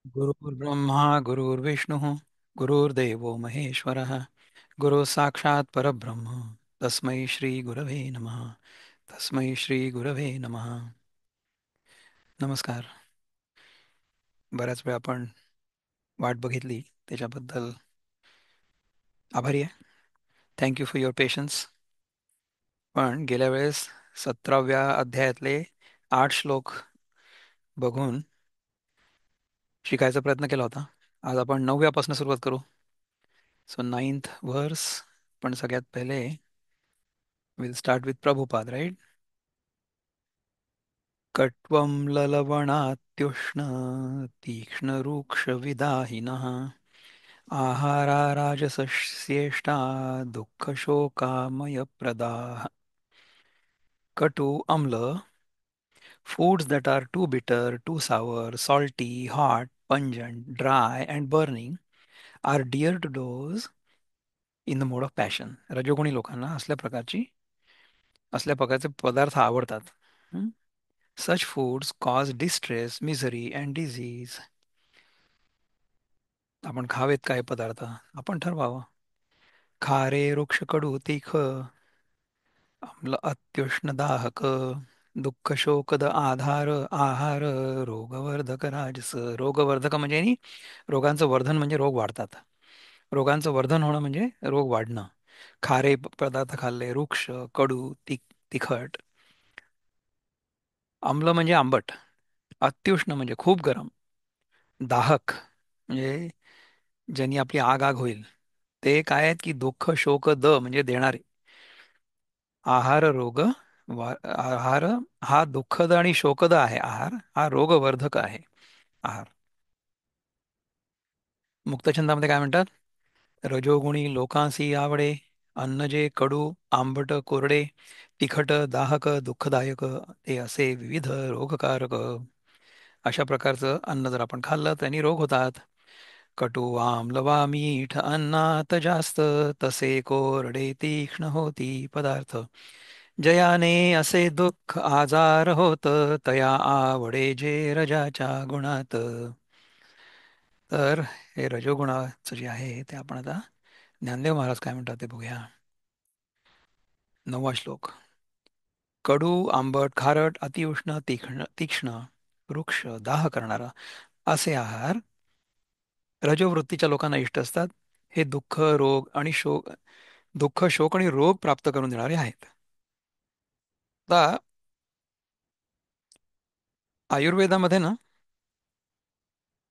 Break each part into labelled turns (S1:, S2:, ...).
S1: गुरुर्ब्रह्मा गुरुर्विष्णुः गुरुर्देवो महेश्वरः गुरुः साक्षात् परब्रह्म तस्मै श्री गुरवे नमः. तस्मै श्री गुरवे नमः. नमस्कार. बऱ्याच वेळ आपण वाट बघितली त्याच्याबद्दल आभारी आहे. Thank you for your patience. पण गेल्या वेळेस 17व्या अध्यायातले 8 श्लोक बघून शिकायचा प्रयत्न केला होता. आज आपण 9व्यापासून सुरुवात करू. सो 9th वर्स. पण सगळ्यात पहिले will start with Prabhupada, right. कट्वं ललवणात्युष्ण तीक्ष्णरूक्षविदाहिनः आहारा राजसस्येष्टा दुःखशोकामयप्रदाः. कटु, आम्ल, foods that are too bitter, too sour, salty, hot, pungent, dry, and burning are dear to those in the mode of passion. रजोगुणी लोकांना असल्या प्रकारचे पदार्थ आवडतात. Such foods cause distress, misery, and disease. आपण खावेत काय पदार्थ आपण ठरवावं. खारे वृक्ष कडू तिख आम्ल अत्युष्ण दाहक दुःख शोकद आधार आहार रोगवर्धक राजस. रोगवर्धक म्हणजे आणि रोगांचं वर्धन म्हणजे रोग वाढतात. रोगांचं वर्धन होणं म्हणजे रोग वाढणं. खारे पदार्थ खाल्ले, वृक्ष, कडू, तिखट. आम्ल म्हणजे आंबट. अत्युष्ण म्हणजे खूप गरम. दाहक म्हणजे ज्यांनी आपली आग आग होईल. ते काय आहेत की दुःख शोक म्हणजे देणारे. आहार रोग आहार हा दुःखद आणि शोकद आहे. आहार हा रोगवर्धक आहे. आहार. मुक्तछंदामध्ये काय म्हणतात? रजोगुणी लोकांसी आवडे अन्न जे कडू आंबट कोरडे तिखट दाहक दुःखदायक ते असे विविध रोगकारक. अशा प्रकारचं अन्न जर आपण खाल्लं त्यांनी रोग होतात. कटू आम्ल वा मीठ अन्नात जास्त तसे कोरडे तीक्ष्ण होती पदार्थ. जयाने असे दुःख आजार होत तया आवडे जे रजाच्या गुणात. तर हे रजोगुणाचं जे आहे ते आपण आता ज्ञानदेव महाराज काय म्हणतात ते बघूया. 9वा श्लोक. कडू आंबट खारट अतिउष्ण तीक्ष्ण तीक्ष्ण वृक्ष दाह करणारा असे आहार रजोवृत्तीच्या लोकांना इष्ट असतात. हे दुःख शोक आणि रोग प्राप्त करून देणारे आहेत. आता आयुर्वेदामध्ये ना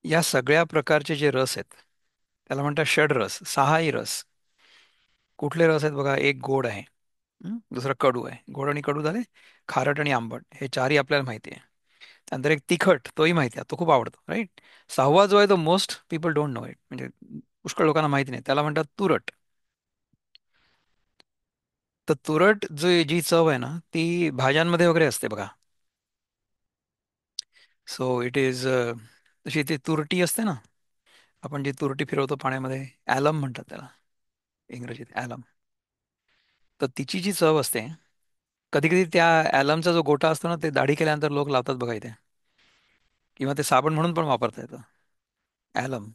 S1: या सगळ्या प्रकारचे जे रस आहेत त्याला म्हणतात षडरस, 6ही रस. कुठले रस आहेत बघा. एक गोड आहे. दुसरा कडू आहे. गोड आणि कडू झाले. खारट आणि आंबट हे चारही आपल्याला माहिती आहे. त्यानंतर एक तिखट तोही माहिती आहे. तो खूप आवडतो, राईट. 6वा जो आहे तो most people don't know it, म्हणजे पुष्कळ लोकांना माहिती नाही. त्याला म्हणतात तुरट. तर तुरट जी चव आहे ना ती भाज्यांमध्ये वगैरे असते बघा. सो इट इज तशी ती तुरटी असते ना. आपण जी तुरटी फिरवतो पाण्यामध्ये ॲलम म्हणतात त्याला इंग्रजीत ॲलम. तर तिची जी चव असते. कधी कधी त्या ॲलमचा जो गोटा असतो ना ते दाढी केल्यानंतर लोक लावतात बघा इथे. किंवा ते साबण म्हणून पण वापरता येतं. ॲलम.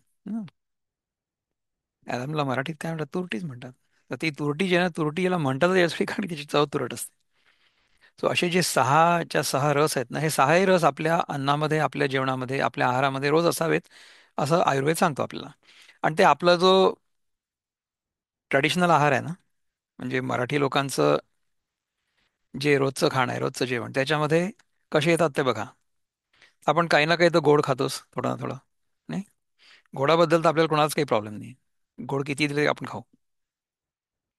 S1: ॲलमला मराठीत काय म्हणतात? तुरटीच म्हणतात. तर ती तुरटी जी आहे ना तुरटी याला म्हणतात यासाठी कारण त्याची चव तुरट असते. सो असे जे 6च्या 6 रस आहेत ना हे 6ही रस आपल्या अन्नामध्ये आपल्या जेवणामध्ये आपल्या आहारामध्ये रोज असावेत असं आयुर्वेद सांगतो आपल्याला. आणि ते आपला जो ट्रॅडिशनल आहार आहे ना म्हणजे मराठी लोकांचं जे रोजचं खाणं आहे रोजचं जेवण त्याच्यामध्ये कसे येतात ते बघा. आपण काही ना काही तर गोड खातोच थोडं ना थोडं. नाही. गोडाबद्दल तर आपल्याला कोणालाच काही प्रॉब्लेम नाही. गोड किती दिले आपण खाऊ.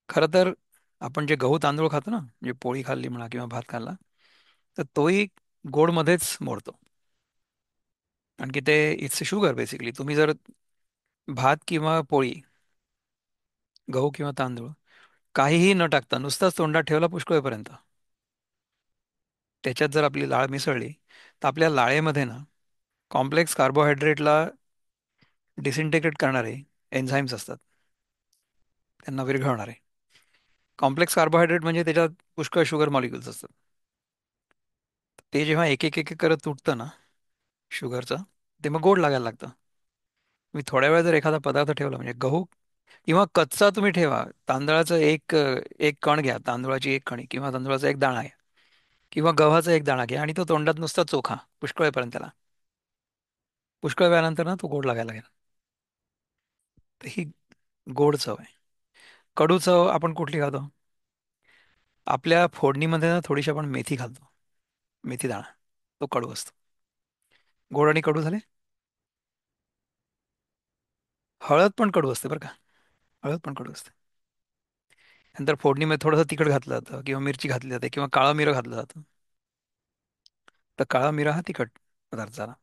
S1: खरं तर आपण जे गहू तांदूळ खातो ना म्हणजे पोळी खाल्ली म्हणा किंवा भात खाल्ला तर तोही गोडमध्येच मोडतो. आणखी ते इट्स शुगर बेसिकली. तुम्ही जर भात किंवा पोळी गहू किंवा तांदूळ काहीही न टाकता नुसताच तोंडात ठेवला पुष्कळ वेळपर्यंत त्याच्यात जर आपली लाळ मिसळली तर आपल्या लाळेमध्ये ना कॉम्प्लेक्स कार्बोहायड्रेटला डिसिंटिग्रेट करणारे एन्झाईम्स असतात. त्यांना विरघळणारे. कॉम्प्लेक्स कार्बोहायड्रेट म्हणजे त्याच्यात पुष्कळ शुगर मॉलिक्युल्स असतात. ते जेव्हा एक एक एक एक करत तुटतं ना शुगरचं ते मग गोड लागायला लागतं. मी थोड्या वेळ जर एखादा पदार्थ ठेवला म्हणजे गहू किंवा कच्चा तुम्ही ठेवा, तांदळाचं एक कण घ्या, तांदूळाची एक कणी किंवा तांदूळाचा एक दाणा घ्या किंवा गव्हाचा एक दाणा घ्या आणि तो तोंडात नुसता चोखा पुष्कळ वेळपर्यंत त्याला. पुष्कळ वेळानंतर ना तो गोड लागायला लागेल. तर ही गोड चव आहे. कडू चव आपण कुठली खातो? आपल्या फोडणीमध्ये ना थोडीशी आपण मेथी घालतो. मेथी दाणा, तो कडू असतो. गोड आणि कडू झाले. हळद पण कडू असते बरं का. हळद पण कडू असते. नंतर फोडणीमध्ये थोडंसं तिखट घातलं जातं किंवा मिरची घातली जाते किंवा काळं मिरं घातलं जातं. तर काळा मिरा हा तिखट पदार्थ झाला.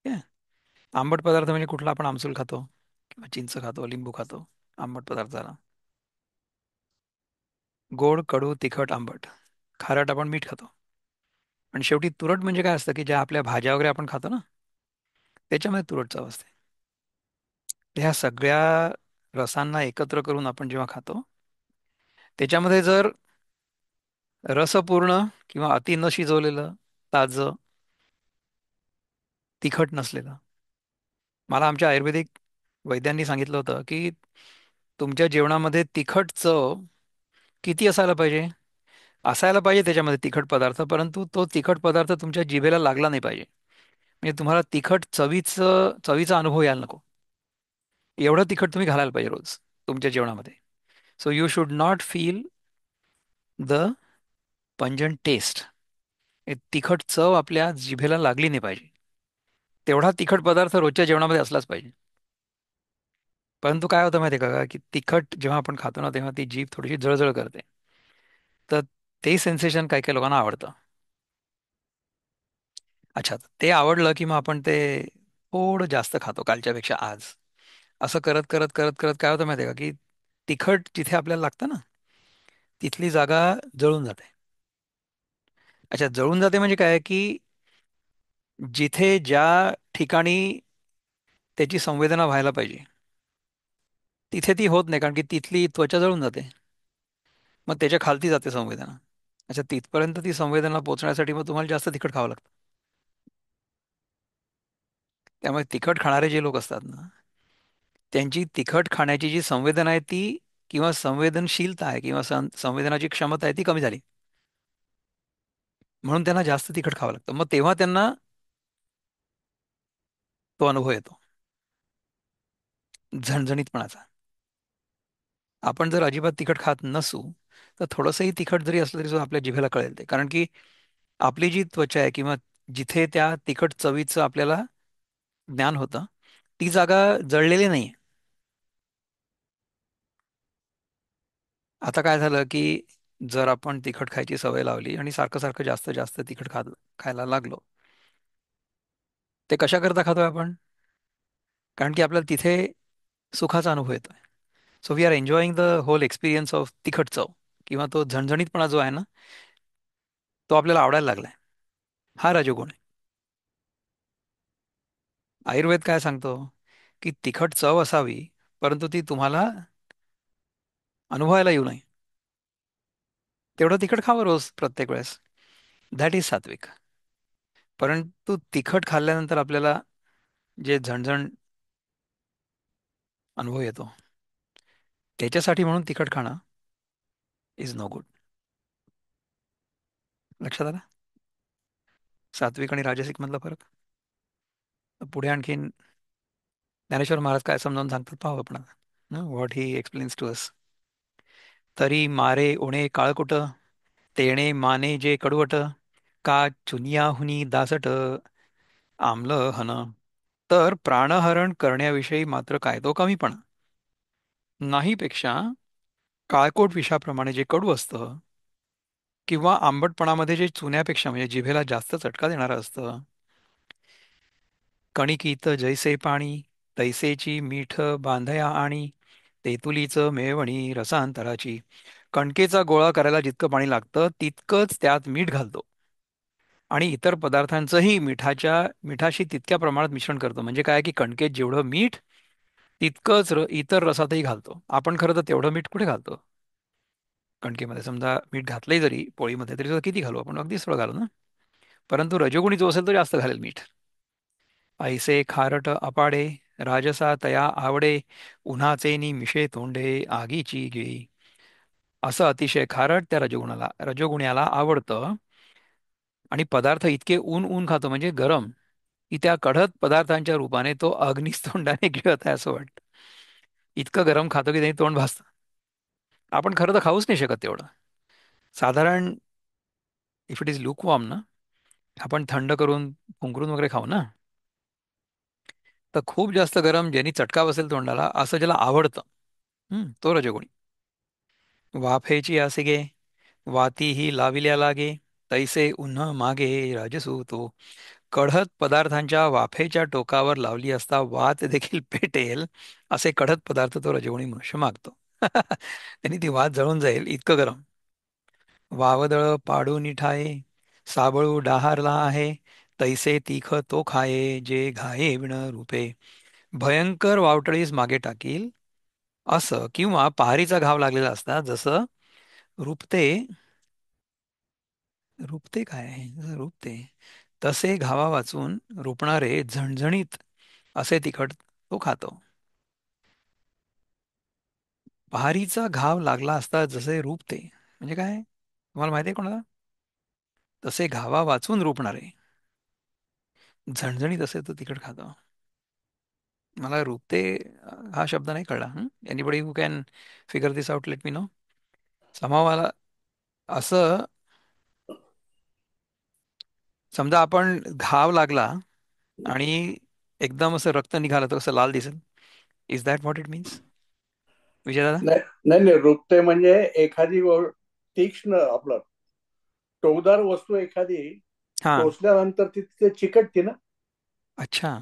S1: ठीक आहे? आंबट पदार्थ म्हणजे कुठला? आपण आमसूल खातो किंवा चिंच खातो, लिंबू खातो. आंबट पदार्थ झाला. गोड, कडू, तिखट, आंबट. खारट आपण मीठ खातो. आणि शेवटी तुरट म्हणजे काय असतं, की ज्या आपल्या भाज्या वगैरे आपण खातो ना, त्याच्यामध्ये तुरट चव असते. तर ह्या सगळ्या रसांना एकत्र करून आपण जेव्हा खातो, त्याच्यामध्ये जर रसपूर्ण किंवा अति न शिजवलेलं, ताजं, तिखट नसलेलं. मला आमच्या आयुर्वेदिक वैद्यांनी सांगितलं होतं, की तुमच्या जेवणामध्ये तिखट चव किती असायला पाहिजे? असायला पाहिजे त्याच्यामध्ये तिखट पदार्थ, परंतु तो तिखट पदार्थ तुमच्या जिभेला लागला नाही पाहिजे. म्हणजे तुम्हाला तिखट चवीचा अनुभव यायला नको. एवढं तिखट तुम्ही घालायला पाहिजे रोज तुमच्या जेवणामध्ये. So you should not feel the pungent taste. तिखट चव आपल्या जिभेला लागली नाही पाहिजे. तेवढा तिखट पदार्थ रोजच्या जेवणामध्ये असलाच पाहिजे. परंतु काय होतं माहिती आहे का, की तिखट जेव्हा आपण खातो ना, तेव्हा ती जीभ थोडीशी जळजळ करते. तर ते सेन्सेशन काही काही लोकांना आवडतं. अच्छा, ते आवडलं की मग आपण ते थोडं जास्त खातो कालच्या पेक्षा आज. असं करत करत करत करत काय होतं माहिती आहे का, की तिखट जिथे आपल्याला लागतं ना, तिथली जागा जळून जाते. अच्छा, जळून जाते म्हणजे काय, की जिथे ज्या ठिकाणी त्याची संवेदना व्हायला पाहिजे, तिथे ती होत नाही, कारण की तिथली त्वचा जळून जाते. मग त्याच्या खालती जाते संवेदना. अच्छा, तिथपर्यंत ती संवेदना पोहोचण्यासाठी मग तुम्हाला जास्त तिखट खावं लागतं. त्यामुळे तिखट खाणारे जे लोक असतात ना, त्यांची तिखट खाण्याची जी संवेदना आहे ती, किंवा संवेदनशीलता आहे किंवा संवेदनाची क्षमता आहे ती कमी झाली. म्हणून त्यांना जास्त तिखट खावं लागतं. मग तेव्हा त्यांना तो अनुभव येतो झणझणीतपणाचा. आपण जर अजिबात तिखट खात नसू, तर थोडंसंही तिखट जरी असलं तरी सुद्धा आपल्या जिभेला कळेल ते. कारण की आपली जी त्वचा आहे किंवा जिथे त्या तिखट चवीचं आपल्याला ज्ञान होतं, ती जागा जळलेली नाही. आता काय झालं, की जर आपण तिखट खायची सवय लावली आणि सारखं सारखं जास्त जास्त तिखट खायला लागलो, ते कशा करता खातोय आपण? कारण की आपल्याला तिथे सुखाचा अनुभव येतोय. So we are enjoying the whole experience of तिखट चव किंवा तो झणझणीतपणा जो आहे ना, तो आपल्याला आवडायला लागलाय. हा रजोगुण आहे. आयुर्वेद काय सांगतो, की तिखट चव असावी, परंतु ती तुम्हाला अनुभवायला येऊ नये. तेवढं तिखट खावं रोज प्रत्येक वेळेस. दॅट इज सात्विक. परंतु तिखट खाल्ल्यानंतर आपल्याला जे झणझण अनुभव येतो, त्याच्यासाठी म्हणून तिखट खाणं इज नो गुड. लक्षात आलं? सात्विक आणि राजसिक मधला फरक. पुढे आणखीन ज्ञानेश्वर महाराज काय समजावून सांगतात पाहू आपण. What he explains to us. तरी मारे ओणे काळकुट, तेणे माने जे कडवट, का चुनियाहुनी दासट आम्ल हन. तर प्राणहरण करण्याविषयी मात्र काय तो कमीपणा नाहीपेक्षा काळकोट विषाप्रमाणे जे कडू असतं, किंवा आंबटपणामध्ये जे चुन्यापेक्षा म्हणजे जिभेला जास्त चटका देणारं असतं. कणिकीत जैसे पाणी, तैसेची मीठ बांधया आणि, तेंतुलीच मेवणी रसांतराची. कणकेचा गोळा करायला जितकं पाणी लागतं तितकंच त्यात मीठ घालतो आणि इतर पदार्थांचंही मिठाशी तितक्या प्रमाणात मिश्रण करतो. म्हणजे काय, की कणकेत जेवढं मीठ तितकंच इतर रसातही घालतो. आपण खरं तर तेवढं मीठ कुठे घालतो? कणकेमध्ये समजा मीठ घातलंय जरी पोळीमध्ये, तरी सुद्धा किती घालू आपण? अगदीच थोडं घालू ना. परंतु रजोगुणी जो असेल तो जास्त घालेल मीठ. ऐसे खारट अपाडे राजसा तया आवडे उन्हाचे नि मिशे तोंडे आगीची गिळी. असं अतिशय खारट त्या रजोगुण्याला आवडतं. आणि पदार्थ इतके ऊन ऊन खातो म्हणजे गरम, की त्या कढत पदार्थांच्या रूपाने तो अग्नीच तोंडाने गिळत आहे असं वाटतं. इतकं गरम खातो की त्याने तोंड भासतं. आपण खरं तर खाऊच नाही शकत तेवढं. साधारण if it is look warm ना, आपण थंड करून फुंकरून वगैरे खाऊ ना. तर खूप जास्त गरम ज्यांनी चटका बसेल तोंडाला असं ज्याला आवडतं, तो रजोगुणी. वाफेची आसिगे वाती ही लाविल्या लागे, तैसे उन्ह मागे राजसू तो. कढत पदार्थांच्या वाफेच्या टोकावर लावली असता वात देखील पेटेल असे कढत पदार्थ तो रजोगुणी मनुष्य मागतो. त्यांनी ती वात जळून जाईल इतकं गरम. वावदळ पाडून ठाये साबळू डाहारला आहे, तैसे तीख तो खाये जे घाये विण रूपे. भयंकर वावटळीस मागे टाकील असं, किंवा पहारीचा घाव लागलेला असता जसं रुपते. रुपते काय आहे? जसं रुपते तसे घावा वाचून रुपणारे झणझणीत असे तिखट तो खातो. पहारीचा घाव लागला असता जसे रूपते म्हणजे काय, तुम्हाला माहिती आहे कोणाला? तसे घावा वाचून रुपणारे झणझणीत असे तो तिखट खातो. मला रुपते हा शब्द नाही कळला. Anybody who can figure this out, let me know. मला असं, समजा आपण घाव लागला आणि एकदम असं रक्त निघालं तर कसं लाल दिसेल. Is that what it means, Vijay दादा?
S2: नाही नाही नाही, रुपते म्हणजे एखादी तीक्ष्ण आपलं टोकदार वस्तू एखादी
S1: हां.
S2: टोचल्यानंतर ती तिथे चिकटते ना,
S1: अच्छा.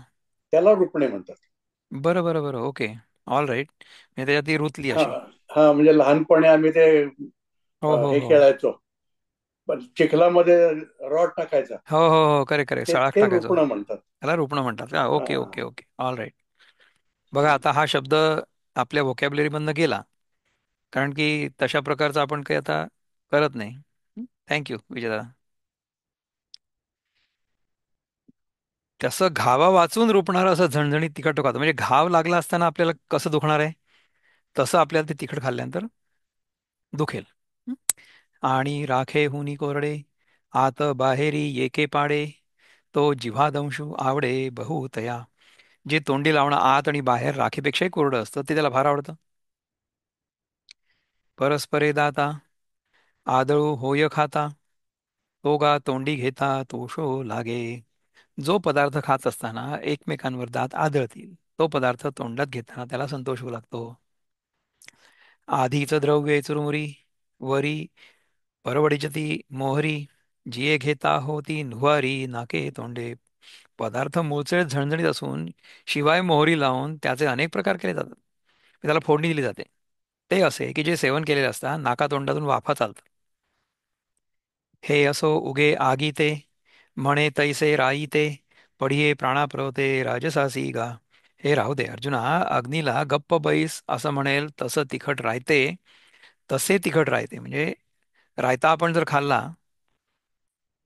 S2: त्याला रुपणे म्हणतात.
S1: बरं बरं बरं, ओके. All right. म्हणजे त्याच्यात ती रुतली
S2: हा.
S1: अशी.
S2: हा, म्हणजे लहानपणी आम्ही ते
S1: हो हो
S2: हे
S1: हो
S2: खेळायचो, पण चिखलामध्ये रॉड टाकायचा,
S1: हो हो हो, करेक्ट करेक्ट,
S2: ते
S1: सळाख
S2: ते
S1: टाकायचो.
S2: रुपणं म्हणतात.
S1: त्याला रुपणं म्हणतात का? ओके ओके
S2: हा.
S1: Okay, all right. बघा आता हा शब्द आपल्या व्होकॅब्युलरीमधनं गेला, कारण की तशा प्रकारचं आपण काही आता करत नाही. थँक्यू विजय दादा. तसं घावा वाचून रुपणारं असं झणझणीत तिखट खातो म्हणजे घाव लागला असताना आपल्याला कसं दुखणार आहे, तसं आपल्याला ते तिखट खाल्ल्यानंतर दुखेल. हं? आणि राखे हुनी कोरडे आत बाहेरी येके पाडे, तो जिव्हादंशू आवडे बहुतया. जे तोंडी लावणं आत आणि बाहेर राखेपेक्षाही कोरडं असतं ते त्याला फार आवडतं. परस्परे दाता आदळू होय खाता, तो गा तोंडी घेता तोषो लागे. जो पदार्थ खात असताना एकमेकांवर दात आदळतील तो पदार्थ तोंडात घेताना त्याला संतोष होऊ लागतो. आधीच द्रव्ये चुरमुरी वरी परवडिजती मोहरी, जिये घेता होती नुवारी नाके तोंडे. पदार्थ मूळचे झणझणीत असून शिवाय मोहरी लावून त्याचे अनेक प्रकार केले जातात, त्याला फोडणी दिली जाते. ते असे की जे सेवन केलेले असता नाकातोंडातून वाफा चालतात. हे असो उगे आगीते म्हणे तैसे राईते, पढिये प्राणाप्रवते राजसासी गा. हे राहू दे अर्जुना, अग्नीला गप्प बैस असं म्हणेल तसं तिखट राहते. तसे तिखट राहते म्हणजे रायता आपण जर खाल्ला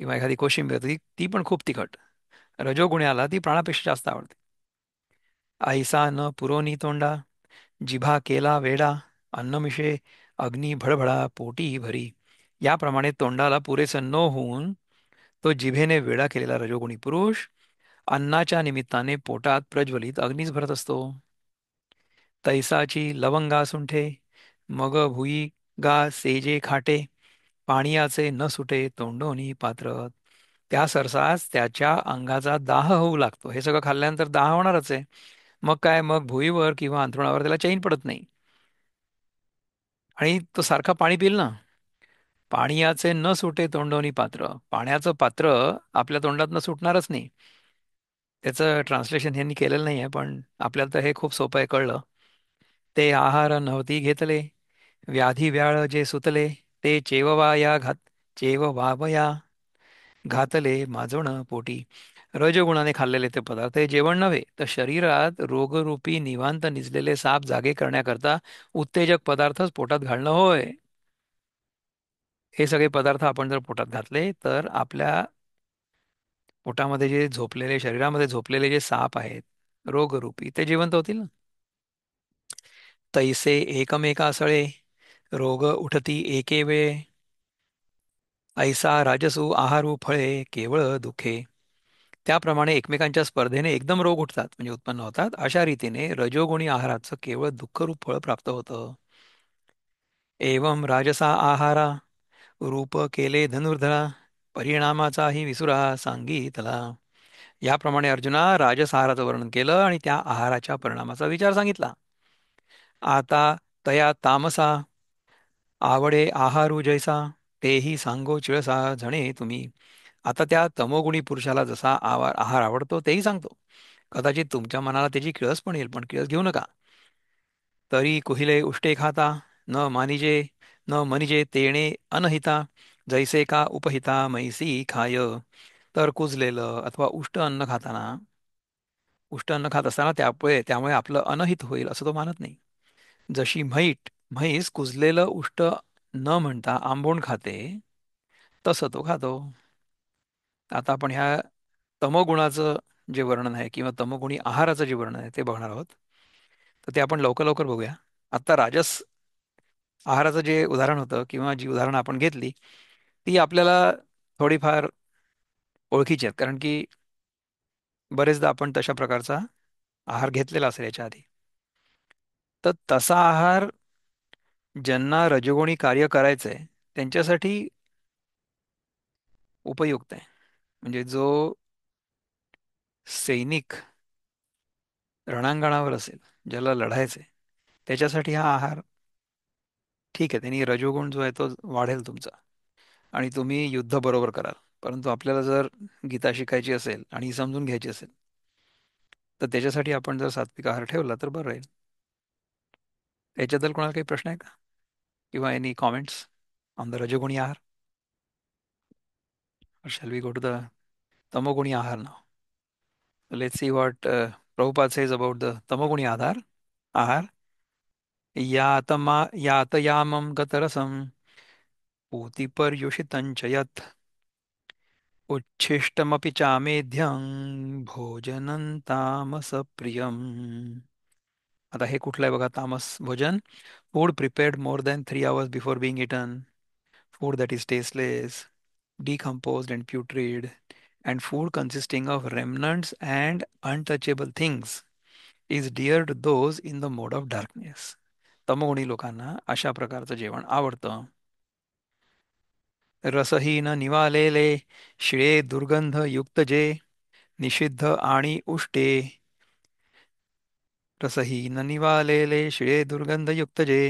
S1: किंवा एखादी कोशिंबीर ती ती पण खूप तिखट. रजोगुण्याला ती प्राणापेक्षा जास्त आवडते. ऐसा न पुरोनी तोंडा जिभा केला वेडा, अन्नमिषे अग्नी भडभडा पोटी भरी. याप्रमाणे तोंडाला पुरेसं न होऊन तो जिभेने वेडा केलेला रजोगुणी पुरुष अन्नाच्या निमित्ताने पोटात प्रज्वलित अग्नीच भरत असतो. तैसाची लवंगा सुंठे मग भुई गा सेजे खाटे, पाणियाचे न सुटे तोंडोनी पात्र. त्या सरसास त्याच्या अंगाचा दाह होऊ लागतो. हे सगळं खाल्ल्यानंतर दाह होणारच आहे. मग काय, मग भुईवर किंवा अंथरुणावर त्याला चैन पडत नाही आणि तो सारखा पाणी पिईल ना. पाणियाचे न सुटे तोंडोनी पात्र, पाण्याचं पात्र आपल्या तोंडात सुटणारच नाही. त्याचं ट्रान्सलेशन ह्यांनी केलेलं नाही आहे, पण आपल्याला तर हे खूप सोपं आहे, कळलं. ते आहार नव्हती घेतले व्याधी व्याळ जे सुतले, ते चेववाया घात चेववावया घातले माजवण पोटी. रजगुणाने खाल्लेले ते पदार्थ हे जेवण नव्हे तर शरीरात रोगरूपी निवांत निजलेले साप जागे करण्याकरता उत्तेजक पदार्थच पोटात घालणं होय. हे सगळे पदार्थ आपण जर पोटात घातले तर आपल्या पोटामध्ये जे झोपलेले, शरीरामध्ये झोपलेले जे साप आहेत, रोगरूपी ते जिवंत होतील ना. तैसे एकमेकासळे रोग उठती एके वेळे, ऐसा राजसू आहारू फळे केवळ दुखे. त्याप्रमाणे एकमेकांच्या स्पर्धेने एकदम रोग उठतात म्हणजे उत्पन्न होतात. अशा रीतीने रजोगुणी आहाराचं केवळ दुःखरूप फळ प्राप्त होतं. एवं राजसा आहारा रूप केले धनुर्धरा, परिणामाचाही विसुरा सांगितला. याप्रमाणे अर्जुना राजस आहाराचं वर्णन केलं आणि त्या आहाराच्या परिणामाचा विचार सांगितला. आता तया तामसा आवडे आहारू जैसा, तेही सांगो चिळसा जणे तुम्ही. आता त्या तमोगुणी पुरुषाला जसा आहार आवडतो तेही सांगतो. कदाचित तुमच्या मनाला त्याची किळस पण येईल, पण किळस घेऊ नका. तरी कुहिले उष्टे खाता, न मानिजे न मनिजे तेणे अनहिता, जैसे का उपहिता मैसी खाय. तर कुजलेलं अथवा उष्ट अन्न खात असताना त्यामुळे आपलं अनहित होईल असं तो मानत नाही. जशी म्हैस कुजलेलं उष्ट न म्हणता आंबोण खाते, तसं तो खातो. आता आपण ह्या तमोगुणाचं जे वर्णन आहे किंवा तमोगुणी आहाराचं जे वर्णन आहे ते बघणार आहोत. तर ते आपण लवकर लवकर बघूया. आता राजस आहाराचं जे उदाहरण होतं किंवा जी उदाहरणं आपण घेतली ती आपल्याला थोडीफार ओळखीची आहेत, कारण की बरेचदा आपण तशा प्रकारचा आहार घेतलेला असेल याच्या आधी. तर तसा आहार ज्यांना रजोगुणी कार्य करायचंय त्यांच्यासाठी उपयुक्त आहे. म्हणजे जो सैनिक रणांगणावर असेल, ज्याला लढायचंय, त्याच्यासाठी हा आहार ठीक आहे. त्यांनी रजोगुण जो आहे तो वाढेल तुमचा आणि तुम्ही युद्ध बरोबर कराल. परंतु आपल्याला जर गीता शिकायची असेल आणि समजून घ्यायची असेल तर त्याच्यासाठी आपण जर सात्विक आहार ठेवला तर बरं राहील. याच्याबद्दल कोणाला काही प्रश्न आहे का, किंवा एनी कॉमेंट्स ऑन द रजोगुणी आहार? Or shall we go to the tamoguni ahar now? So let's see what Prabhupada says about the tamoguni ahar. यातयामं गतरसं पूतिपर्युषितं च यत्, उच्छिष्टमपि चामेध्यं भोजनं तामसप्रियम्. आता हे कुठलं आहे बघा, तामस भोजन. Food prepared more than 3 hours before being eaten, food that is tasteless, decomposed and putrid, and food consisting of remnants and untouchable things is dear to those in the mode of darkness. तमोगुणी लोकांना अशा प्रकारचं जेवण आवडतं. रसहीन निवालेले शिळे दुर्गंध युक्त जे, निषिद्ध आणि उष्टे. रसहीन निवालेले शिळे दुर्गंध युक्त जे,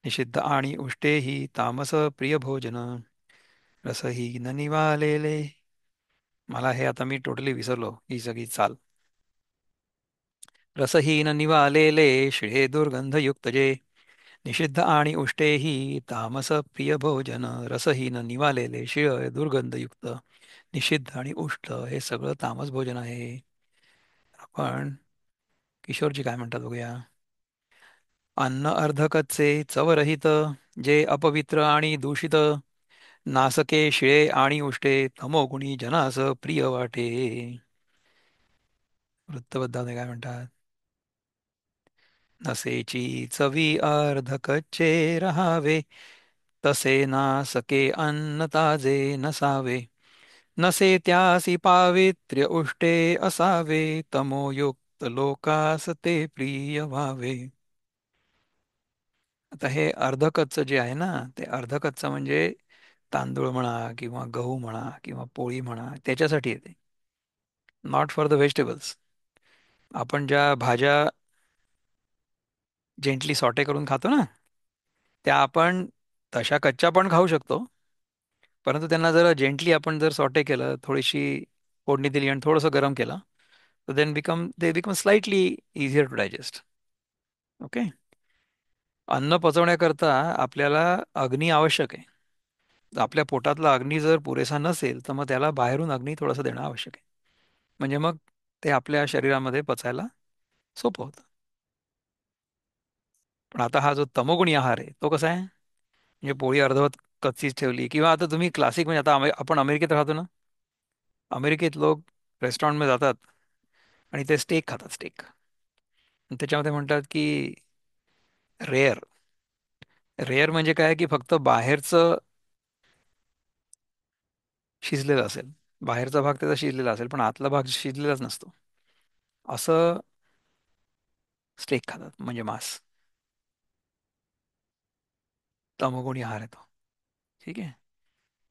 S1: निषिद्ध आणि उष्टे ही तामस प्रिय भोजन. रसहीन निवालेले, मला हे आता मी टोटली विसरलो ही सगळी चाल. रसहीन निवालेले शिळे दुर्गंधयुक्त जे, निषिद्ध आणि उष्टेही तामस प्रिय भोजन. रसहीन निवालेले शिळ दुर्गंधयुक्त निषिद्ध आणि उष्ट हे सगळं तामस भोजन आहे. आपण किशोरजी काय म्हणतात बघूया. अन्न अर्धकच्चे चवरहित, जे अपवित्र आणि दूषित, नासके शिळे आणि उष्टे, तमोगुणी जनास प्रिय वाटे. वृत्तबद्धाने काय म्हणतात. नसेची चवी अर्धकच्चे रहावे, तसे नासके अन्न ताजे नसावे. नसे त्यासी पावित्र्य उष्टे असावे, तमोयुक्त लोकास ते प्रिय व्हावे. आता हे अर्धकच्च जे आहे ना, ते अर्धकच्च म्हणजे तांदूळ म्हणा किंवा गहू म्हणा किंवा पोळी म्हणा त्याच्यासाठी येते, नॉट फॉर द व्हेजिटेबल्स. आपण ज्या भाज्या जेंटली सॉटे करून खातो ना, त्या आपण तशा कच्च्या पण खाऊ शकतो. परंतु त्यांना जर जेंटली आपण जर सॉटे केलं, थोडीशी फोडणी दिली आणि थोडंसं गरम केलं, तर they become slightly easier to digest. Okay. अन्न पचवण्याकरता आपल्याला अग्नी आवश्यक आहे. आपल्या पोटातला अग्नी जर पुरेसा नसेल तर मग त्याला बाहेरून अग्नी थोडंसं देणं आवश्यक आहे. म्हणजे मग ते आपल्या शरीरामध्ये पचायला सोपं होतं. पण आता हा जो तमोगुणी आहार आहे तो कसा आहे, म्हणजे पोळी अर्धवट कच्चीच ठेवली, किंवा आता तुम्ही क्लासिक म्हणजे आता आपण अमेरिकेत राहतो ना, अमेरिकेत लोक रेस्टॉरंटमध्ये जातात आणि ते स्टेक खातात, स्टेक. त्याच्यामध्ये म्हणतात की रेअर. रेअर म्हणजे काय की फक्त बाहेरचं शिजलेलं असेल, बाहेरचा भाग त्याचा शिजलेला असेल पण आतला भाग शिजलेलाच नसतो, असं स्टेक खातात म्हणजे मांस. तमोगुणी आहार येतो. ठीक आहे.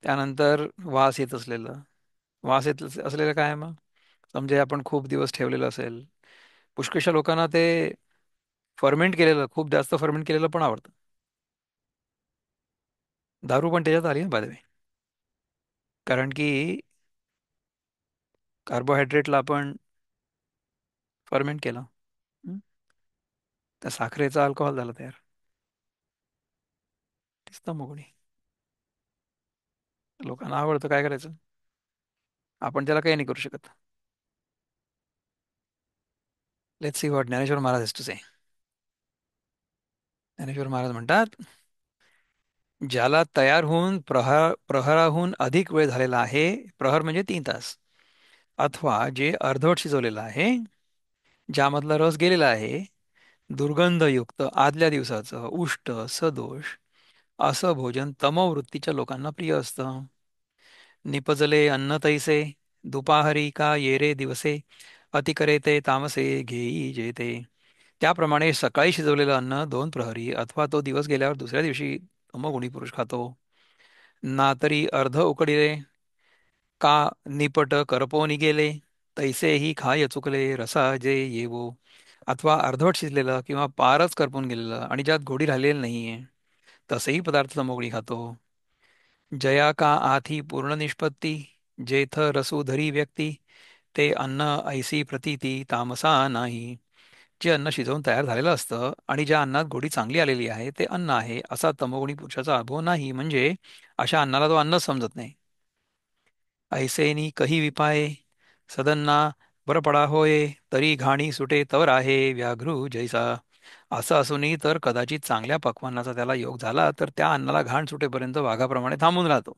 S1: त्यानंतर वास येत असलेलं. वास येत असलेलं काय मग? समजा आपण खूप दिवस ठेवलेलं असेल. पुष्कळशा लोकांना ते फर्मेंट केलेलं, खूप जास्त फर्मेंट केलेलं पण आवडतं. दारू पण त्याच्यात आली ना बाय द वे. कारण की कार्बोहायड्रेटला आपण फर्मेंट केलं. हं? त्या साखरेचा अल्कोहोल झाला तयार. तेच तमोगुणी. लोकांना आवडतं, काय करायचं? आपण त्याला काही नाही करू शकत. Let's see what Dnyaneshwar Maharaj has to say. Dnyaneshwar Maharaj म्हणतात, ज्याला तयार होऊन प्रहराहून अधिक वेळ झालेला आहे, प्रहर म्हणजे 3 तास, अथवा जे अर्धवट शिजवलेलं आहे, ज्यामधला रस गेलेला आहे, दुर्गंधयुक्त आदल्या दिवसाचं उष्ट सदोष असं भोजन तमोवृत्तीच्या लोकांना प्रिय असतं. निपजले अन्न तैसे, दुपाहरी का येरे दिवसे, अति करे ते तामसे घेई जेते. त्याप्रमाणे सकाळी शिजवलेलं अन्न 2 प्रहरी अथवा तो दिवस गेल्यावर दुसऱ्या दिवशी तमोगुणी पुरुष खातो. ना तरी अर्ध उकडिले का निपट करपो निगेले, तैसेही खाय चुकले रसा जे येवो. अथवा अर्धवट शिजलेलं किंवा पारच करपून गेलेलं आणि ज्यात गोडी राहिलेली नाहीये, तसेही पदार्थ तमोगुणी खातो. जया का आथी पूर्ण निष्पत्ती, जेथ रसू धरी व्यक्ती, ते अन्न ऐसी प्रतीती तामसा नाही. जे अन्न शिजवून तयार झालेलं असतं आणि ज्या अन्नात गोडी चांगली आलेली आहे ते अन्न आहे असा तमोगुणी पुरुषाचा अनुभव नाही. म्हणजे अशा अन्नाला तो अन्नच समजत नाही. ऐसेनी कही विपाये, सदन्ना बर पडा होय, तरी घाणी सुटे तवर आहे व्याघ्रू जैसा. असं असूनही तर कदाचित चांगल्या पक्वान्नाचा त्याला योग झाला तर त्या अन्नाला घाण सुटेपर्यंत वाघाप्रमाणे थांबून राहतो.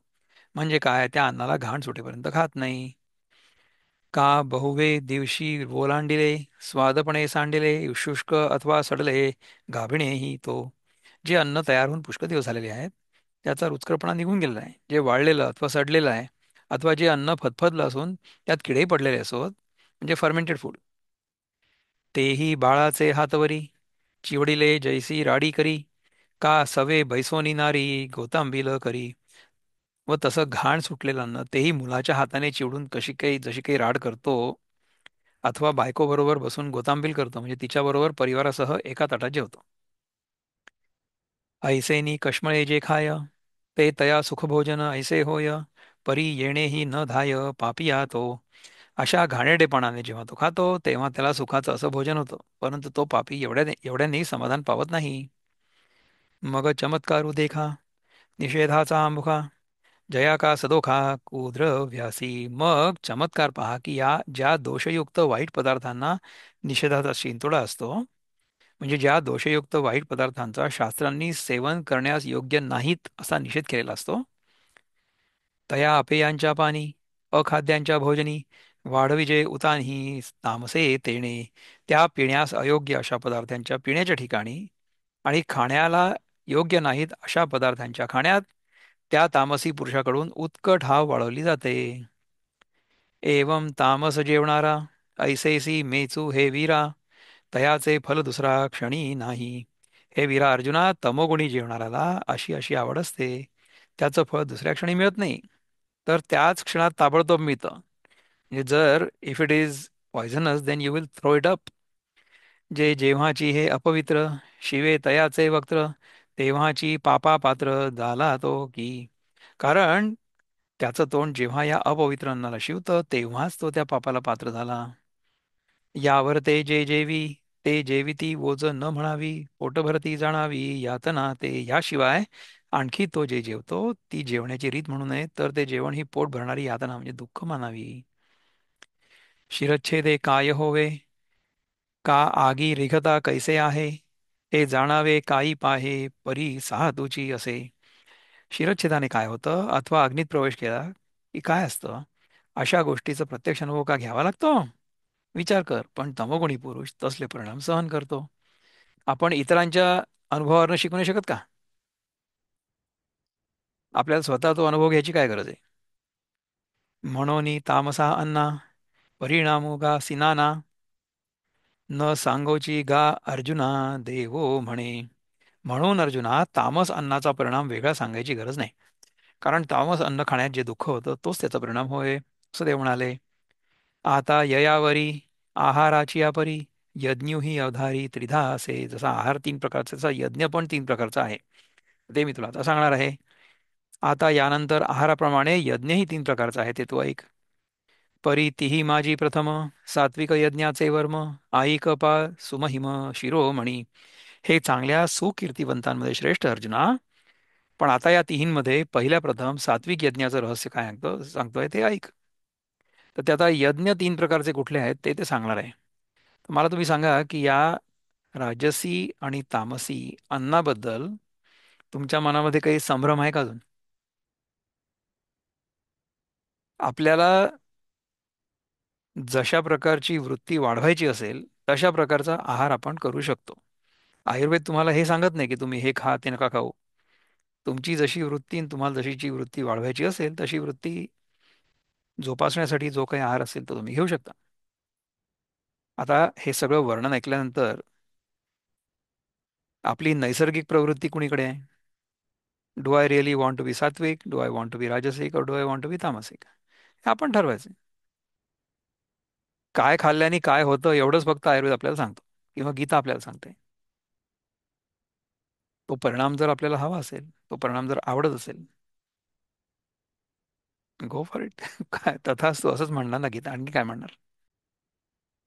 S1: म्हणजे काय? त्या अन्नाला घाण सुटेपर्यंत खात नाही. का बहुवे दिवशी ओलांडिले, स्वादपणे सांडिले, शुष्क अथवा सडले गाभिणेही तो. जे अन्न तयार होऊन पुष्कळ दिवस झालेले आहेत, त्याचा रुचकरपणा निघून गेलेला आहे, जे वाळलेलं अथवा सडलेलं आहे, अथवा जे अन्न फदफदलं असून त्यात किडेही पडलेले असोत, म्हणजे फर्मेंटेड फूड, तेही बाळाचे हातवरी, चिवडिले जैसी राडी करी, का सवे बैसोनी नारी गोतांबील करी. व तसं घाण सुटलेलं अन्न तेही मुलाच्या हाताने चिवडून कशी काही जशी काही राड करतो, अथवा बायको बरोबर बसून गोतांबील करतो, म्हणजे तिच्याबरोबर परिवारासह एका ताटात जेवतो. ऐसेनी कश्मळे जे खाय, ते तया सुखभोजन ऐसे होय, परी येणेही न धाय पापिया तो. अशा घाणेरडेपणाने जेव्हा तो खातो तेव्हा त्याला सुखाचं असं भोजन होतं, परंतु तो पापी एवढ्यानेही समाधान पावत नाही. मग चमत्कारू देखा, निषेधाचा मुखा, जया का सदोखा कुद्र व्यासी. मग चमत्कार पहा की या ज्या दोषयुक्त वाईट पदार्थांना निषेधाचा शिंतोडा असतो, म्हणजे ज्या दोषयुक्त वाईट पदार्थांचा शास्त्रांनी सेवन करण्यास योग्य नाहीत असा निषेध केलेला असतो, तया अपेयांच्या पाणी, अखाद्यांच्या भोजनी, वाढविजे उतानही तामसे तेणे. त्या पिण्यास अयोग्य अशा पदार्थांच्या पिण्याच्या ठिकाणी आणि खाण्याला योग्य नाहीत अशा पदार्थांच्या खाण्यात त्या तामसी पुरुषाकडून उत्कट हाव वाढवली जाते. एवं तामस जेवणारा ऐसेसी मेचू हे वीरा, तयाचे फल दुसरा क्षणी नाही. हे वीरा अर्जुना, तमोगुणी जेवणाऱ्याला अशी अशी आवड असते, त्याचं फळ दुसऱ्या क्षणी मिळत नाही, तर त्याच क्षणात ताबडतोब मिळतं. म्हणजे जर if it is poisonous then you will throw it up. जे जेव्हाची हे अपवित्र, शिवे तयाचे वक्त्र, तेव्हाची पापा पात्र झाला तो की. कारण त्याचं तोंड जेव्हा या अपवित्र अन्नाला शिवतं तेव्हाच तो त्या पापाला पात्र झाला. यावर ते जे जेवी, ते जेविती ओज न म्हणावी, पोटभरती जाणावी यातना ते. याशिवाय आणखी तो जे जेवतो ती जेवण्याची रीत म्हणू नये, तर ते जेवण ही पोट भरणारी यातना म्हणजे दुःख मानावी. शिरच्छेदे काय होवे, का आगी रिघता कैसे आहे, हे जाणावे काही पाहे परी सहा तुची असे. शिरच्छेदाने काय होतं अथवा अग्नीत प्रवेश केला की काय असतं, अशा गोष्टीचा प्रत्यक्ष अनुभव का घ्यावा लागतो? विचार कर, पण तमोगुणी पुरुष तसले परिणाम सहन करतो. आपण इतरांच्या अनुभवावरनं शिकू नाही शकत का? आपल्याला स्वतः तो अनुभव घ्यायची काय गरज आहे? म्हणून तामसा अन्ना परिणामो गा सिनाना न सांगोची गा अर्जुना देवो म्हणे. म्हणून अर्जुना, तामस अन्नाचा परिणाम वेगळा सांगायची गरज नाही. कारण तामस अन्न खाण्यात जे दुःख होतं तोच त्याचा परिणाम होय, असं ते म्हणाले. आता ययावरी आहाराची अपरी यज्ञुही अवधारी त्रिधा असे. जसा आहार तीन प्रकारचा, तसा यज्ञ पण तीन प्रकारचा आहे. ते मी तुला आता सांगणार आहे. आता यानंतर आहाराप्रमाणे यज्ञही तीन प्रकारचा आहे, ते तू ऐक. परी तिही माझी प्रथम सात्विक यज्ञाचे वर्म आई कपाळ सुमहिम शिरोमणी. हे चांगल्या सुकीर्तिवंतांमध्ये श्रेष्ठ अर्जुना. पण आता या तिहींमध्ये पहिल्या प्रथम सात्विक यज्ञाचं रहस्य काय सांगतोय ते ऐक. तर ते आता यज्ञ तीन प्रकारचे कुठले आहेत ते ते सांगणार आहे. तर मला तुम्ही सांगा की या राजसी आणि तामसी अन्नाबद्दल तुमच्या मनामध्ये काही संभ्रम आहे का अजून? आपल्याला जशा प्रकारची वृत्ती वाढवायची असेल तशा प्रकारचा आहार आपण करू शकतो. आयुर्वेद तुम्हाला हे सांगत नाही की तुम्ही हे खा ते नका खाऊ. तुमची जशी वृत्ती आणि तुम्हाला जशीची वृत्ती वाढवायची असेल तशी वृत्ती जोपासण्यासाठी जो काही आहार असेल तो तुम्ही घेऊ शकता. आता हे सगळं वर्णन ऐकल्यानंतर आपली नैसर्गिक प्रवृत्ती कुणीकडे आहे? Do I really want to be sattvic, do I want to be rajasic, और do I want to be tamasic? हे आपण ठरवायचं. काय खाल्ल्याने काय होतं एवढंच फक्त आयुर्वेद आपल्याला सांगतो किंवा गीता आपल्याला सांगते. तो परिणाम जर आपल्याला हवा असेल, तो परिणाम जर आवडत असेल, गो फॉर इट. काय तथास्तु असंच म्हणणार ना गीता, आणखी काय म्हणणार?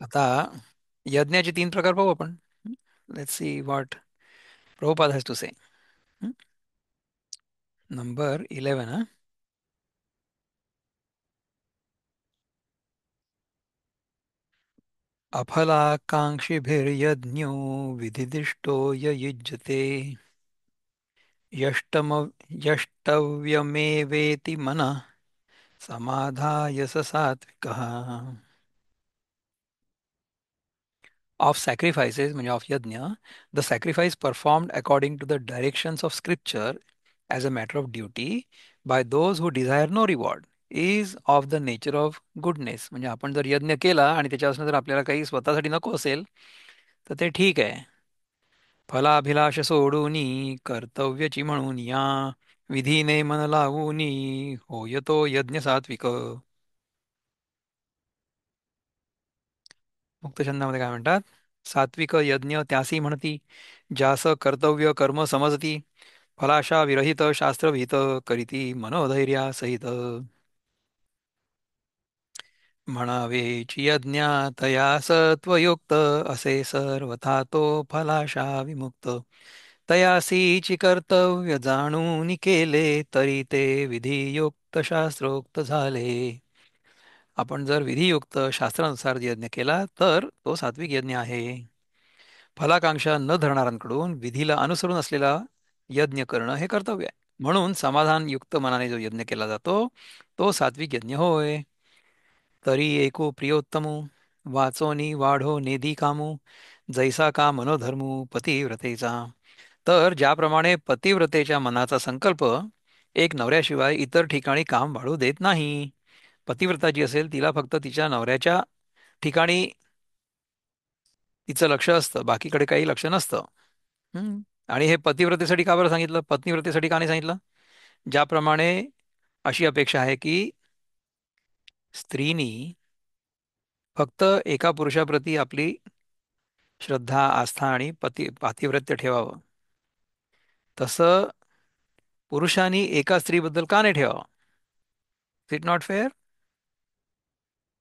S1: आता यज्ञाचे तीन प्रकार पाहू आपण. Let's see what Prabhupada has to say. Number 11. अफलाकाङ्क्षिभिर्यज्ञो विधिदिष्टो य युज्यते यष्टम यष्टव्यमेवेति मनः समाधाय स सात्विकः. ऑफ सॅक्रिफाइसेस म्हणजे of yajna, the sacrifice performed according to the directions of scripture as a matter of duty by those who desire no reward is of the nature of goodness. म्हणजे आपण जर यज्ञ केला आणि त्याच्यापासून जर आपल्याला काही स्वतःसाठी नको असेल तर ते ठीक आहे. फलाभिलाष सोडूनी कर्तव्यची म्हणून या विधीने मन लावूनी होयतो यज्ञ सात्विक. मुक्तछंदामध्ये काय म्हणतात? सात्विक यज्ञ त्यासी म्हणती, ज्यास कर्तव्य कर्म समजती, फलाशा विरहित शास्त्रविहित करीती मनोधैर्या सहित. म्हणावेची यज्ञा तया सत्वयुक्त असे सर्वथा तो फलाशा विमुक्त. तयासीची कर्तव्य जाणून केले तरी ते विधियुक्त शास्त्रोक्त झाले. आपण जर विधियुक्त शास्त्रानुसार यज्ञ केला तर तो सात्विक यज्ञ आहे. फलाकांक्षा न धरणाऱ्यांकडून विधीला अनुसरून असलेला यज्ञ करणं हे कर्तव्य आहे. म्हणून समाधानयुक्त मनाने जो यज्ञ केला जातो तो सात्विक यज्ञ होय. तरी एको प्रियोत्तमू वाचोनी वाढो नेदी कामू जैसा का मनोधर्मू पतिव्रतेचा. तर ज्याप्रमाणे पतिव्रतेच्या मनाचा संकल्प एक नवऱ्याशिवाय इतर ठिकाणी काम वाढू देत नाही. पतिव्रता जी असेल तिला फक्त तिच्या नवऱ्याच्या ठिकाणी तिचं लक्ष असतं, बाकीकडे काही लक्ष नसतं. हम्म. आणि हे पतिव्रतेसाठी का बरं सांगितलं, पत्नीव्रतेसाठी का नाही सांगितलं? ज्याप्रमाणे अशी अपेक्षा आहे की स्त्रीनी फक्त एका पुरुषाप्रती आपली श्रद्धा आस्था आणि पातिव्रत्य ठेवावं, तसं पुरुषांनी एका स्त्रीबद्दल का नाही ठेवावं? It not fair?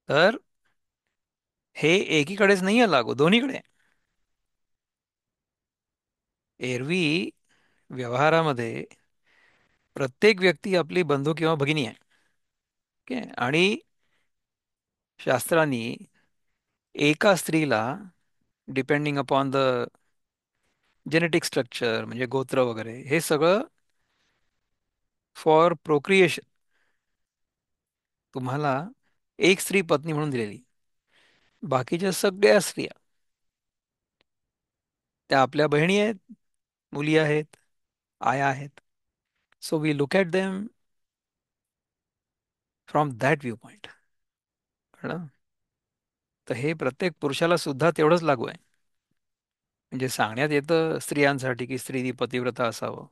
S1: तर हे एकीकडेच नाही आहे लागू, दोन्हीकडे. एरवी व्यवहारामध्ये प्रत्येक व्यक्ती आपली बंधू किंवा भगिनी आहे. ओके. आणि शास्त्रांनी एका स्त्रीला depending upon the genetic structure म्हणजे गोत्र वगैरे हे सगळं फॉर प्रोक्रिएशन तुम्हाला एक स्त्री पत्नी म्हणून दिलेली. बाकीच्या सगळ्या स्त्रिया त्या आपल्या बहिणी आहेत, मुली आहेत, आया आहेत. So we look at them from that view point. कळलं? तर हे प्रत्येक पुरुषाला सुद्धा तेवढंच लागू आहे. म्हणजे सांगण्यात येतं स्त्रियांसाठी की स्त्री पतिव्रता असावं,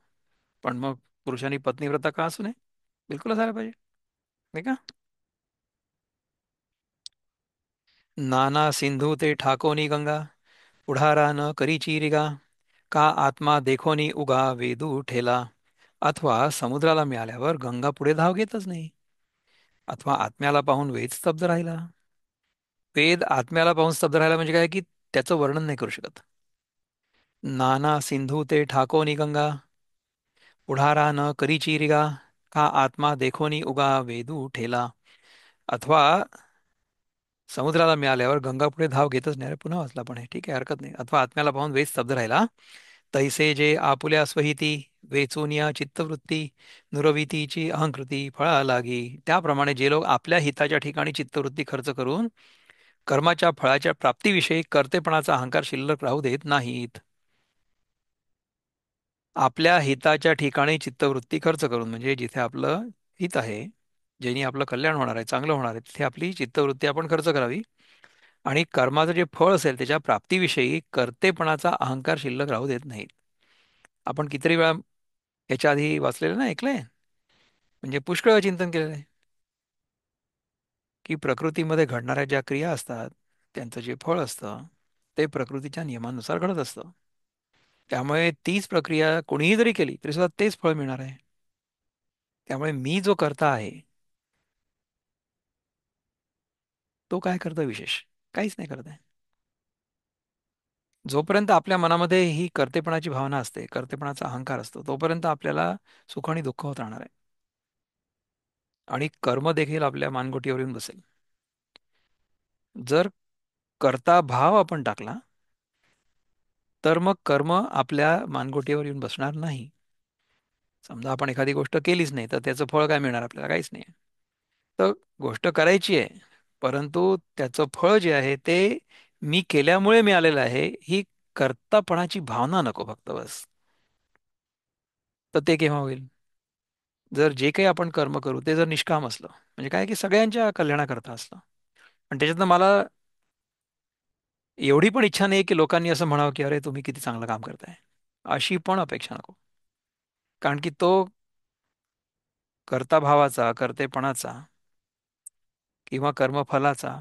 S1: पण मग पुरुषांनी पत्नीव्रता का असू नये? बिलकुल असायला पाहिजे, नाही का? नाना सिंधू ते ठाकोनी गंगा, पुढारा न करीची रिगा, का आत्मा देखोनी उगा वेदू ठेला. अथवा समुद्राला मिळाल्यावर गंगा पुढे धाव घेतच नाही. अथवा आत्म्याला पाहून वेद स्तब्ध राहिला. वेद आत्म्याला पाहून स्तब्ध राहिला म्हणजे काय की त्याचं वर्णन नाही करू शकत. नाना सिंधू ते ठाकोनी गंगा, पुढारा न करीची रिगा, का आत्मा देखोनी उगा वेदू ठेला. अथवा समुद्राला मिळाल्यावर गंगा पुढे धाव घेतच नाही. अरे पुन्हा वाचला पण आहे, ठीक आहे, हरकत नाही. अथवा आत्म्याला पाहून वेद स्तब्ध राहिला. तैसे जे आपुल्या स्वहिती, वेचूनिया चित्तवृत्ती, नुरवितीची अहंकृती फळा लागी. त्याप्रमाणे जे लोक आपल्या हिताच्या ठिकाणी चित्तवृत्ती खर्च करून कर्माच्या फळाच्या प्राप्तीविषयी कर्तेपणाचा अहंकार शिल्लक राहू देत नाहीत. आपल्या हिताच्या ठिकाणी चित्तवृत्ती खर्च करून म्हणजे जिथे आपलं हित आहे, ज्याने आपलं कल्याण होणार आहे, चांगलं होणार आहे, तिथे आपली चित्तवृत्ती आपण खर्च करावी. आणि कर्माचं जे फळ असेल त्याच्या प्राप्तीविषयी कर्तेपणाचा अहंकार शिल्लक राहू देत नाहीत. आपण कितीतरी वेळा याच्या आधी वाचलेलं ना, ऐकलंय, म्हणजे पुष्कळ वेळा चिंतन केलेलं आहे की प्रकृतीमध्ये घडणाऱ्या ज्या क्रिया असतात त्यांचं जे फळ असतं ते प्रकृतीच्या नियमानुसार घडत असतं. त्यामुळे तीच प्रक्रिया कोणीही जरी केली तरी सुद्धा तेच फळ मिळणार आहे. त्यामुळे मी जो करता आहे तो काय करतो विशेष? काहीच नाही करत आहे. जोपर्यंत आपल्या मनामध्ये ही कर्तेपणाची भावना असते, कर्तेपणाचा अहंकार असतो, तोपर्यंत आपल्याला सुख आणि दुःख होत राहणार आहे. आणि कर्म देखील आपल्या मानगुटीवर येऊन बसेल. जर कर्ता भाव आपण टाकला तर मग कर्म आपल्या मानगुटीवर येऊन बसणार नाही. समजा आपण एखादी गोष्ट केलीच नाही तर त्याचं फळ काय मिळणार आपल्याला? काहीच नाही. तर गोष्ट करायची आहे, परंतु त्याचं फळ जे आहे ते मी केल्यामुळे मिळालेलं आहे, ही कर्तापणाची भावना नको फक्त बस. तर ते केव्हा होईल? जर जे काही आपण कर्म करू ते जर निष्काम असलं, म्हणजे काय की सगळ्यांच्या कल्याणाकरता असलं, पण त्याच्यातनं मला एवढी पण इच्छा नाही की लोकांनी असं म्हणावं की अरे तुम्ही किती चांगलं काम करताय, अशी पण अपेक्षा नको. कारण की तो कर्ताभावाचा, कर्तेपणाचा किंवा कर्मफलाचा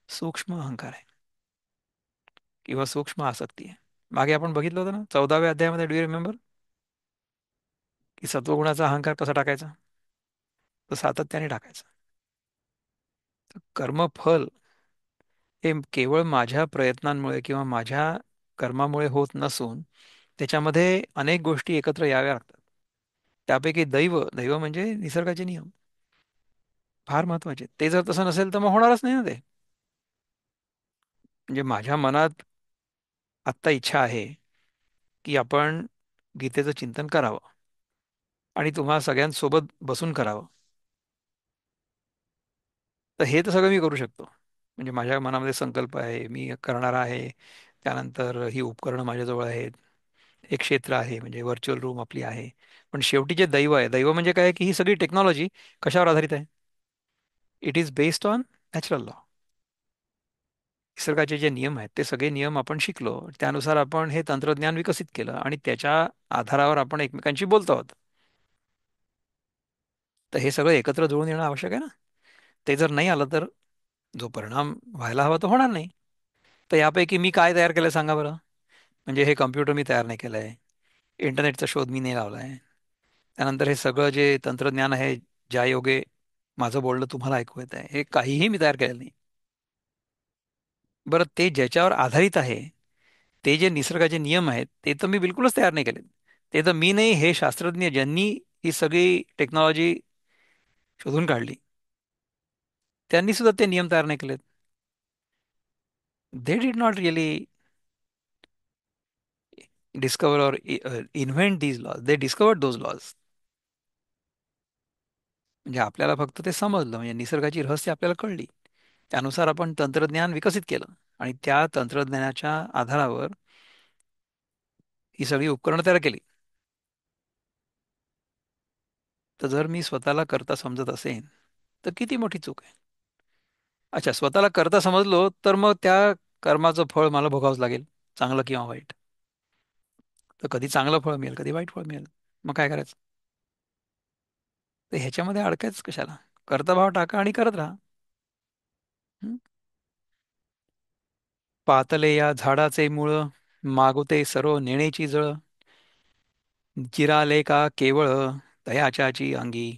S1: सूक्ष्म अहंकार आहे किंवा सूक्ष्म आसक्ती आहे. मागे आपण बघितलं होतं ना 14व्या अध्यायामध्ये, डू यू रिमेंबर, की सत्वगुणाचा अहंकार कसा टाकायचा? तो सातत्याने टाकायचा. तर कर्मफल हे केवळ माझ्या प्रयत्नांमुळे किंवा माझ्या कर्मामुळे होत नसून त्याच्यामध्ये अनेक गोष्टी एकत्र याव्या लागतात. त्यापैकी दैव, दैव म्हणजे निसर्गाचे नियम, फार महत्वाचे. ते जर तसं नसेल तर मग होणारच नाही ना ते. म्हणजे माझ्या मनात आत्ता इच्छा आहे की आपण गीतेचं चिंतन करावं आणि तुम्हा सगळ्यांसोबत बसून करावं. तर हे तर सगळं मी करू शकतो. म्हणजे माझ्या मनामध्ये संकल्प आहे, मी करणार आहे, त्यानंतर ही उपकरणं माझ्याजवळ आहेत, एक क्षेत्र आहे म्हणजे व्हर्च्युअल रूम आपली आहे. पण शेवटी जे दैव आहे, दैव म्हणजे काय की ही सगळी टेक्नॉलॉजी कशावर आधारित आहे? It is based on natural law. निसर्गाचे जे नियम आहेत ते सगळे नियम आपण शिकलो, त्यानुसार आपण हे तंत्रज्ञान विकसित केलं आणि त्याच्या आधारावर आपण एकमेकांशी बोलतो आहोत. तर हे सगळं एकत्र जुळून येणं आवश्यक आहे ना. ते जर नाही आलं तर जो परिणाम व्हायला हवा तो होणार नाही. तर यापैकी मी काय तयार केलं सांगा बरं? म्हणजे हे कम्प्युटर मी तयार नाही केलं आहे, इंटरनेटचा शोध मी नाही लावला आहे, त्यानंतर हे सगळं जे तंत्रज्ञान आहे ज्या योगे माझं बोलणं तुम्हाला ऐकू येत आहे, हे काहीही मी तयार केलेलं नाही. बरं ते ज्याच्यावर आधारित आहे, ते जे निसर्गाचे नियम आहेत ते तर मी बिलकुलच तयार नाही केले. ते तर मी नाही, हे शास्त्रज्ञ ज्यांनी ही सगळी टेक्नॉलॉजी शोधून काढली त्यांनी सुद्धा ते नियम तयार नाही केलेत. They did not really discover or invent these laws, they discovered those laws. म्हणजे आपल्याला फक्त ते समजलं, म्हणजे निसर्गाची रहस्य आपल्याला कळली. त्यानुसार आपण तंत्रज्ञान विकसित केलं आणि त्या तंत्रज्ञानाच्या आधारावर ही सगळी उपकरणं तयार केली. तर जर मी स्वतःला करता समजत असेन तर किती मोठी चूक आहे. अच्छा, स्वतःला करता समजलो तर मग त्या कर्माचं फळ मला भोगावंच लागेल, चांगलं किंवा वाईट. तर कधी चांगलं फळ मिळेल, कधी वाईट फळ मिळेल. मग काय करायचं? तर ह्याच्यामध्ये अडकायच कशाला? कर्तभाव टाका आणि करत राहा. हं? पातले या झाडाचे मूळ, मागुते सर्व नेणेची जळ, चिराले का केवळ तयाच्याची अंगी.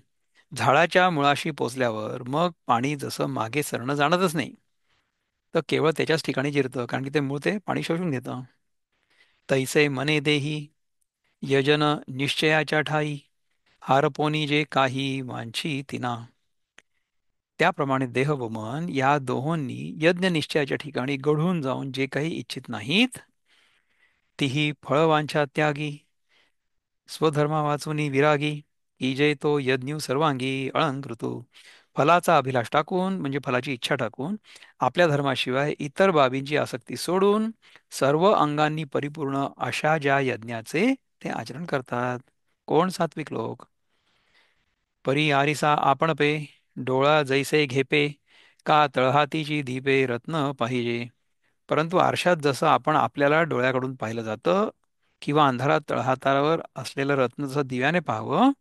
S1: झाडाच्या मुळाशी पोचल्यावर मग पाणी जसं मागे सरणं जाणतच नाही, तर केवळ त्याच्याच ठिकाणी जिरतं, कारण की ते मूळ ते पाणी शोषून घेतं. तैसे मने देही यजन निश्चयाच्या ठाई, हारपोनी जे काही वांछी तिना. त्याप्रमाणे देह व मन या दोहोंनी यज्ञ निश्चयाच्या ठिकाणी गढून जाऊन जे काही इच्छित नाहीत, तीही फळवांछा त्यागी, स्वधर्मा वाचुनी विरागी, इजे तो यज्ञ सर्वांगी अळंग ऋतू. फलाचा अभिलाष टाकून म्हणजे फलाची इच्छा टाकून आपल्या धर्माशिवाय इतर बाबींची आसक्ती सोडून सर्व अंगांनी परिपूर्ण अशा ज्या यज्ञाचे ते आचरण करतात. कोण? सात्विक लोक. परी आरिसा आपण पे, डोळा जैसे घेपे, का तळहातीची दीपे रत्न पाहिजे. परंतु आरशात जसं आपण आपल्याला डोळ्याकडून पाहिलं जातं किंवा अंधारात तळहातावर असलेलं रत्न जसं दिव्याने पाहावं,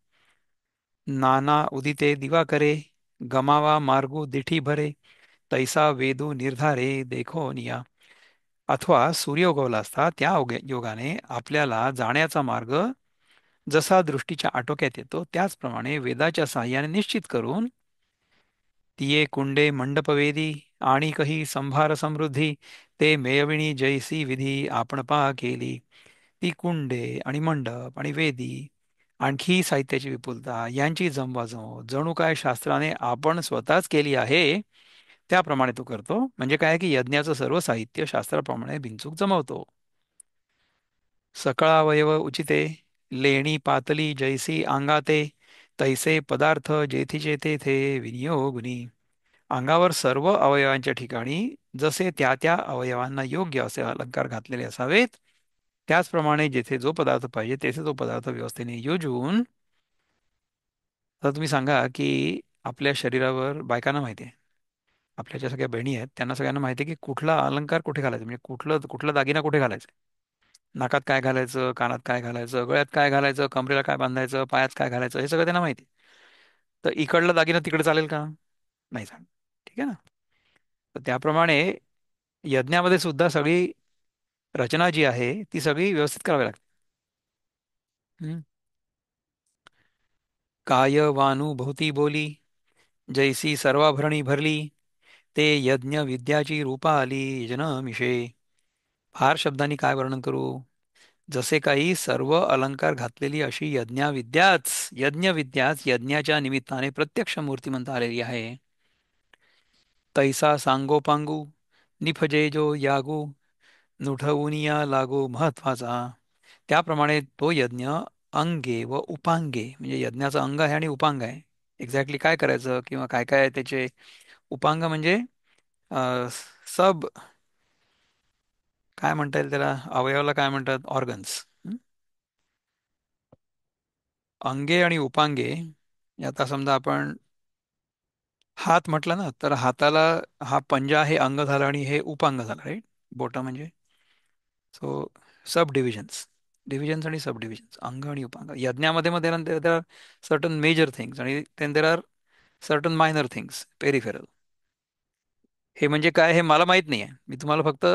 S1: नाना उदिते दिवाकरे, गमावा मार्गो दिठी भरे, तैसा वेदू निर्धारे देखो निया. अथवा सूर्य उगवला असता त्या योगाने आपल्याला जाण्याचा मार्ग जसा दृष्टीच्या आटोक्यात येतो, त्याचप्रमाणे वेदाच्या साहाय्याने निश्चित करून तिये कुंडे मंडपवेदी आणि कही संभार समृद्धी, ते मेयविणी जैसी विधी आपण पहा केली. ती कुंडे आणि मंडप आणि वेदी, आणखी साहित्याची विपुलता यांची जमवाजमव जणू काय शास्त्राने आपण स्वतःच केली आहे, त्याप्रमाणे तो करतो. म्हणजे काय की यज्ञाचं सर्व साहित्य शास्त्राप्रमाणे बिनचूक जमवतो. सकळावयव उचिते, लेणी पातली जैसी अंगाते, तैसे पदार्थ जेथीचे तेथे विनियोगुनी. अंगावर सर्व अवयवांच्या ठिकाणी जसे त्या त्या अवयवांना योग्य असे अलंकार घातलेले असावेत, त्याचप्रमाणे जेथे जो पदार्थ पाहिजे तेथे तो पदार्थ व्यवस्थेने योजून. आता तुम्ही सांगा की आपल्या शरीरावर बायकांना माहिती आहे, आपल्या ज्या सगळ्या बहिणी आहेत त्यांना सगळ्यांना माहिती आहे की कुठला अलंकार कुठे घालायचा, म्हणजे कुठलं कुठला दागिना कुठे घालायचा. नाकात काय घालायचं, कानात काय घालायचं, गळ्यात काय घालायचं, कमरेला काय बांधायचं, पायात काय घालायचं, हे सगळं त्यांना माहिती आहे. तर इकडला दागिना तिकडे चालेल का? नाही चालेल. ठीक आहे ना. तर त्याप्रमाणे यज्ञामध्ये सुद्धा सगळी रचना जी आहे ती सगळी व्यवस्थित करावी लागते. हम्म. काय वानू भोवती बोली, जैसी सर्वाभरणी भरली, ते यज्ञ विद्याची रूपा आली जनमिषे. फार शब्दांनी काय वर्णन करू. जसे काही सर्व अलंकार घातलेली अशी यज्ञ विद्याच यज्ञाच्या निमित्ताने प्रत्यक्ष मूर्तिमंत आलेली आहे. तैसा सांगोपांगू निफजे जो यागू, नुठवूनिया लागू महत्वाचा. त्याप्रमाणे तो यज्ञ अंगे व उपांगे, म्हणजे यज्ञाचं अंग आहे आणि उपांग आहे. एक्झॅक्टली काय करायचं किंवा काय काय आहे त्याचे उपांग म्हणजे अ, सब, काय म्हणता येईल त्याला, अवयवाला काय म्हणतात, ऑर्गन्स. अंगे आणि उपांगे. आता समजा आपण हात म्हटलं ना, तर हाताला हा पंजा हे अंग झालं आणि हे उपांग झालं, राईट. बोटं म्हणजे, सो सब डिव्हिजन्स, डिव्हिजन्स आणि सब डिव्हिजन्स, अंग आणि उपांग. यज्ञामध्ये मध्ये there are certain major things आणि then there are certain minor things peripheral. हे म्हणजे काय हे मला माहित नाही आहे, मी तुम्हाला फक्त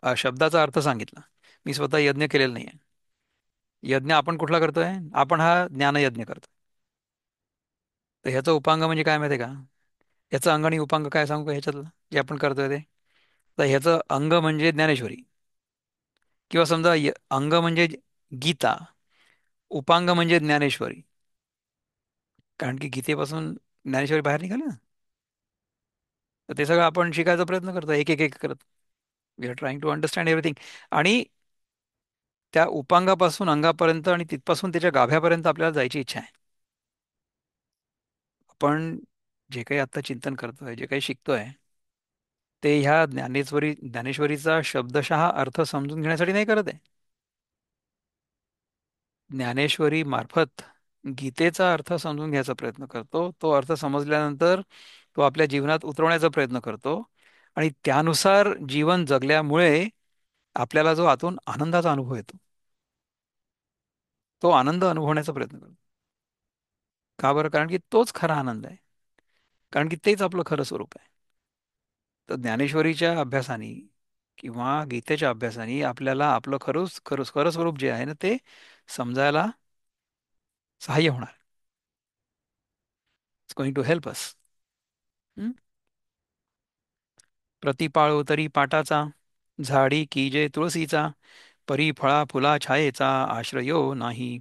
S1: शब्दाचा अर्थ सांगितला. मी स्वतः यज्ञ केलेला नाही आहे. यज्ञ आपण कुठला करतोय? आपण हा ज्ञानयज्ञ करतो. तर ह्याचं उपांग म्हणजे काय माहिती आहे का? ह्याचं अंग आणि उपांग काय सांगू का ह्याच्यातलं, जे आपण करतोय ते. तर ह्याचं अंग म्हणजे ज्ञानेश्वरी, किंवा समजा अंग म्हणजे गीता, उपांग म्हणजे ज्ञानेश्वरी. कारण की गीतेपासून ज्ञानेश्वरी बाहेर निघाली ना. तर ते सगळं आपण शिकायचा प्रयत्न करतो एक एक एक करत. We are trying to understand everything. आणि त्या उपांगापासून अंगापर्यंत आणि तिथपासून त्याच्या गाभ्यापर्यंत आपल्याला जायची इच्छा आहे. आपण जे काही आता चिंतन करतोय, जे काही शिकतोय, ते ह्या ज्ञानेश्वरीचा शब्दशः अर्थ समजून घेण्यासाठी नाही करत आहे. ज्ञानेश्वरी मार्फत गीतेचा अर्थ समजून घ्यायचा प्रयत्न करतो. तो अर्थ समजल्यानंतर तो आपल्या जीवनात उतरवण्याचा प्रयत्न करतो आणि त्यानुसार जीवन जगल्यामुळे आपल्याला जो आतून आनंदाचा अनुभव येतो, तो आनंद अनुभवण्याचा प्रयत्न करतो. का बरं? कारण की तोच खरा आनंद आहे. कारण की तेच आपलं खरं स्वरूप आहे. तर ज्ञानेश्वरीच्या अभ्यासाने किंवा गीतेच्या अभ्यासाने आपल्याला आपलं खरं स्वरूप जे आहे ना, ते समजायला सहाय्य होणार. It's going to help us. प्रतिपाळो तरी पाटाचा, झाडी कीजे तुळशीचा, परी फळा फुला छायेचा आश्रयो नाही.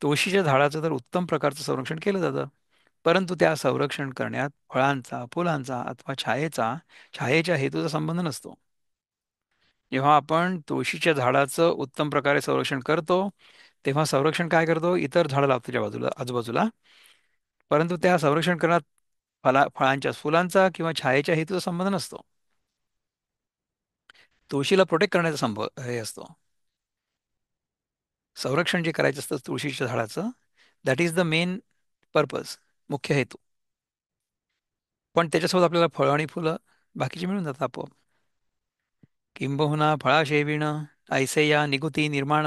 S1: तुळशीच्या झाडाचं तर उत्तम प्रकारचं संरक्षण केलं जातं. परंतु त्या संरक्षण करण्यात फळांचा, फुलांचा अथवा छायेच्या हेतूचा संबंध नसतो. जेव्हा आपण तुळशीच्या झाडाचं उत्तम प्रकारे संरक्षण करतो, तेव्हा संरक्षण काय करतो? इतर झाडं लावतो त्याच्या बाजूला, आजूबाजूला. परंतु त्या संरक्षण करण्यात फळांच्या, फुलांचा किंवा छायेच्या हेतूचा संबंध नसतो. तुळशीला प्रोटेक्ट करण्याचा हे असतो. संरक्षण जे करायचं असतं तुळशीच्या झाडाचं, that is the main purpose, मुख्य हेतू. पण त्याच्यासोबत आपल्याला फळं आणि फुलं बाकीची मिळून जातात आपोआप. किंबहुना फळाशेविण ऐसे या निगुती निर्माण,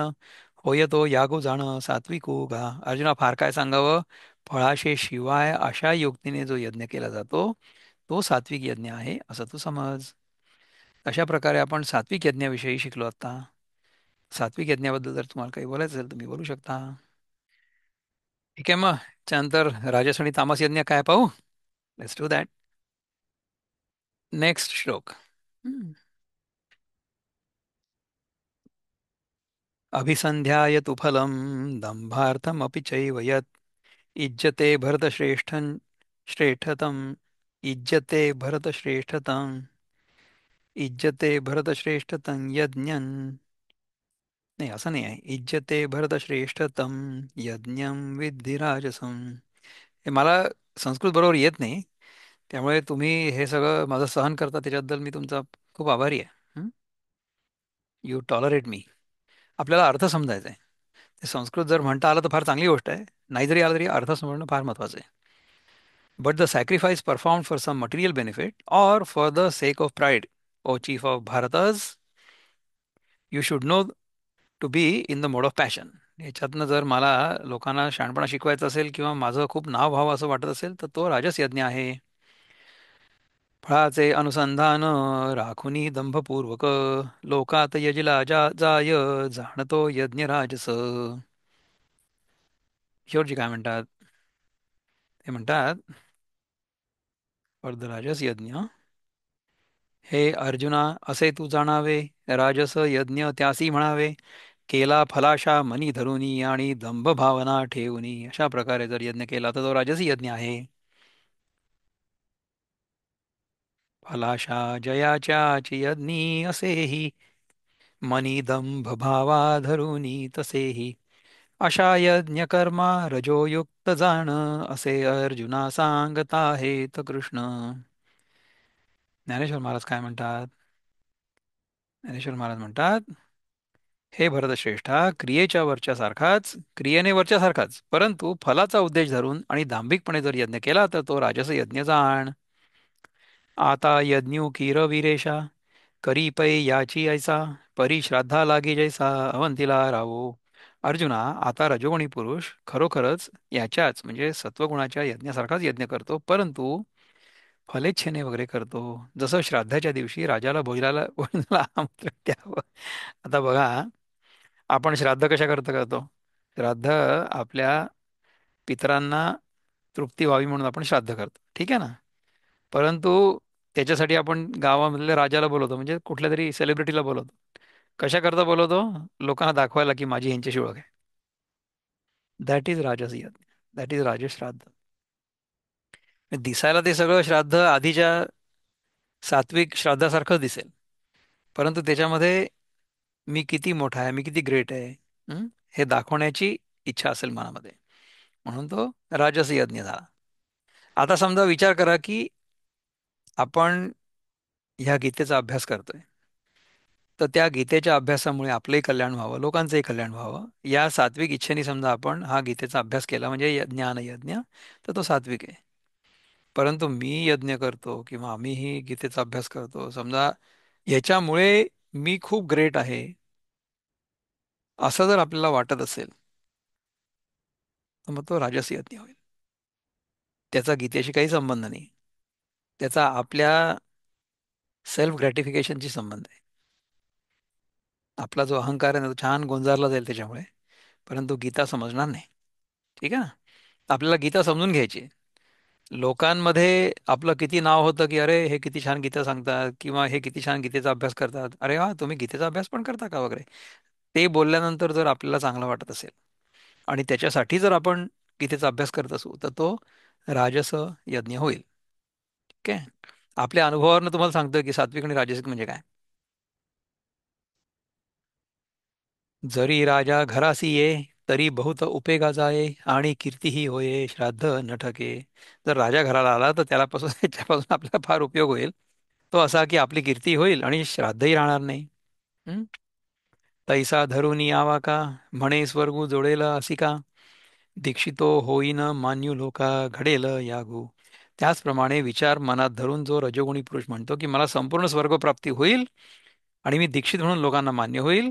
S1: होयतो यागो जाण सात्विको गा. अर्जुना, फार काय सांगावं? फळाशे शिवाय अशा युक्तीने जो यज्ञ केला जातो, तो सात्विक यज्ञ आहे असं तू समज. अशा प्रकारे आपण सात्विक यज्ञाविषयी शिकलो आता. सात्विक यज्ञाबद्दल जर तुम्हाला काही बोलायचं असेल, तुम्ही बोलू शकता. ठीक आहे, मग त्यानंतर राजस आणि तामस यज्ञ काय पाहू? Let's do that. नेक्स्ट श्लोक. अभिसंध्याय तु फलं दंभार्थमपि चैव यत् इज्जते श्रेष्ठतम इज्जते भरतश्रेष्ठतम यज्ञं. नाही, असं नाही आहे. इज्जते भरतश्रेष्ठतम यज्ञं विद्धी राजसं. हे मला संस्कृत बरोबर येत नाही, त्यामुळे तुम्ही हे सगळं माझं सहन करता, त्याच्याबद्दल मी तुमचा खूप आभारी आहे. यू टॉलरेट मी. आपल्याला अर्थ समजायचा आहे. ते संस्कृत जर म्हणता आलं तर फार चांगली गोष्ट आहे. नाही जरी आलं तरी अर्थ समजणं फार महत्त्वाचं आहे. But the sacrifice perform for some material benefit or for the sake of pride, O chief of Bharatas, you should know to be in the mode of passion. याच्यातनं जर मला लोकांना शहाणपणा शिकवायचं असेल किंवा माझं खूप नाव व्हावं असं वाटत असेल, तर तो राजस यज्ञ आहे. फळाचे अनुसंधान राखुनी दंभपूर्वक, लोकात यजिला जाय जाणतो यज्ञ राजस. किशोरजी काय म्हणतात? ते म्हणतात, फॉर द राजस यज्ञ, हे अर्जुना, असे तू जाणावे, राजस यज्ञ त्यासी म्हणावे, केला फलाशा मनी धरुनी आणि दंभ भावना ठेवूनी. अशा प्रकारे जर यज्ञ केला तर तो राजसी यज्ञ आहे. फलाशा जयाच्याची यज्ञी असेही, मनी दंभ भावा धरुनी तसेही. अशा यज्ञ कर्मा रजोयुक्त जाण, असे अर्जुना सांगता आहेत कृष्ण. ज्ञानेश्वर महाराज काय म्हणतात? ज्ञानेश्वर महाराज म्हणतात, हे भरतश्रेष्ठा, क्रियेने वरच्यासारखाच, परंतु फलाचा उद्देश धरून आणि दांभिकपणे जर यज्ञ केला तर तो राजस यज्ञ जाण. आता यज्ञू वीरेशा, करी पै याची ऐसा, परी श्राद्धा लागे जैसा अवंतीला राहो. अर्जुना, आता रजोगुणी पुरुष खरोखरच याच्याच म्हणजे सत्वगुणाच्या यज्ञासारखाच यज्ञ करतो, परंतु फलेच्छेने वगैरे करतो, जसं श्राद्धाच्या दिवशी राजाला भोजनाला आमंत्रण द्यावं. आता बघा, आपण श्राद्ध कशा करता करतो? श्राद्ध आपल्या पितरांना तृप्ती व्हावी म्हणून आपण श्राद्ध करतो, ठीक आहे ना? परंतु त्याच्यासाठी आपण गावामधल्या राजाला बोलवतो, म्हणजे कुठल्या तरी सेलिब्रिटीला बोलवतो. कशा करता बोलवतो? लोकांना दाखवायला की माझी ह्यांच्याशी ओळख आहे. दॅट इज राजस यज्ञ. दॅट इज राजस श्राद्ध. दिसायला ते सगळं श्राद्ध आधीच्या सात्विक श्राद्धासारखं दिसेल, परंतु त्याच्यामध्ये मी किती मोठा आहे, मी किती ग्रेट आहे, हं? हे दाखवण्याची इच्छा असेल मनामध्ये, म्हणून तो राजस यज्ञ झाला. आता समजा विचार करा की आपण ह्या गीतेचा अभ्यास करतोय, तर त्या गीतेच्या अभ्यासामुळे आपलंही कल्याण व्हावं, लोकांचंही कल्याण व्हावं, या सात्विक इच्छेने समजा आपण हा गीतेचा अभ्यास केला म्हणजे ज्ञान यज्ञ, तर तो सात्विक आहे. परंतु मी यज्ञ करतो किंवा आम्हीही गीतेचा अभ्यास करतो समजा, याच्यामुळे मी खूप ग्रेट आहे असं जर आपल्याला वाटत असेल, तर मग तो राजस यज्ञ होईल. त्याचा गीतेशी काही संबंध नाही. त्याचा आपल्या सेल्फ ग्रॅटिफिकेशनशी संबंध आहे. आपला जो अहंकार आहे ना, तो छान गोंजारला जाईल त्याच्यामुळे, परंतु गीता समजणार नाही. ठीक आहे ना. आपल्याला गीता समजून घ्यायची आहे. लोकांमध्ये आपलं किती नाव होतं की अरे हे किती छान गीता सांगतात किंवा हे किती छान गीतेचा अभ्यास करतात, अरे वा तुम्ही गीतेचा अभ्यास पण करता का वगैरे, ते बोलल्यानंतर जर आपल्याला चांगलं वाटत असेल आणि त्याच्यासाठी जर आपण गीतेचा अभ्यास करत असू, तर तो राजस यज्ञ होईल. ठीक आहे. आपल्या अनुभवावरनं तुम्हाला सांगतोय की सात्विक आणि राजसिक म्हणजे काय. जरी राजा घरासी ये, तरी बहुत उपेगा जाये, आणि कीर्तीही होये श्राद्ध न ठके. जर राजा घराला आला तर त्यालापासून त्याच्यापासून आपल्याला फार उपयोग होईल. तो असा की आपली कीर्ती होईल आणि श्राद्धही राहणार नाही. हं? तैसा धरुनी आवा का, म्हणे स्वर्गू जोडेल असी का, दीक्षितो होईन मान्यू लोका घडेल यागू. त्याचप्रमाणे विचार मनात धरून जो रजोगुणी पुरुष म्हणतो की मला संपूर्ण स्वर्गप्राप्ती होईल आणि मी दीक्षित म्हणून लोकांना मान्य होईल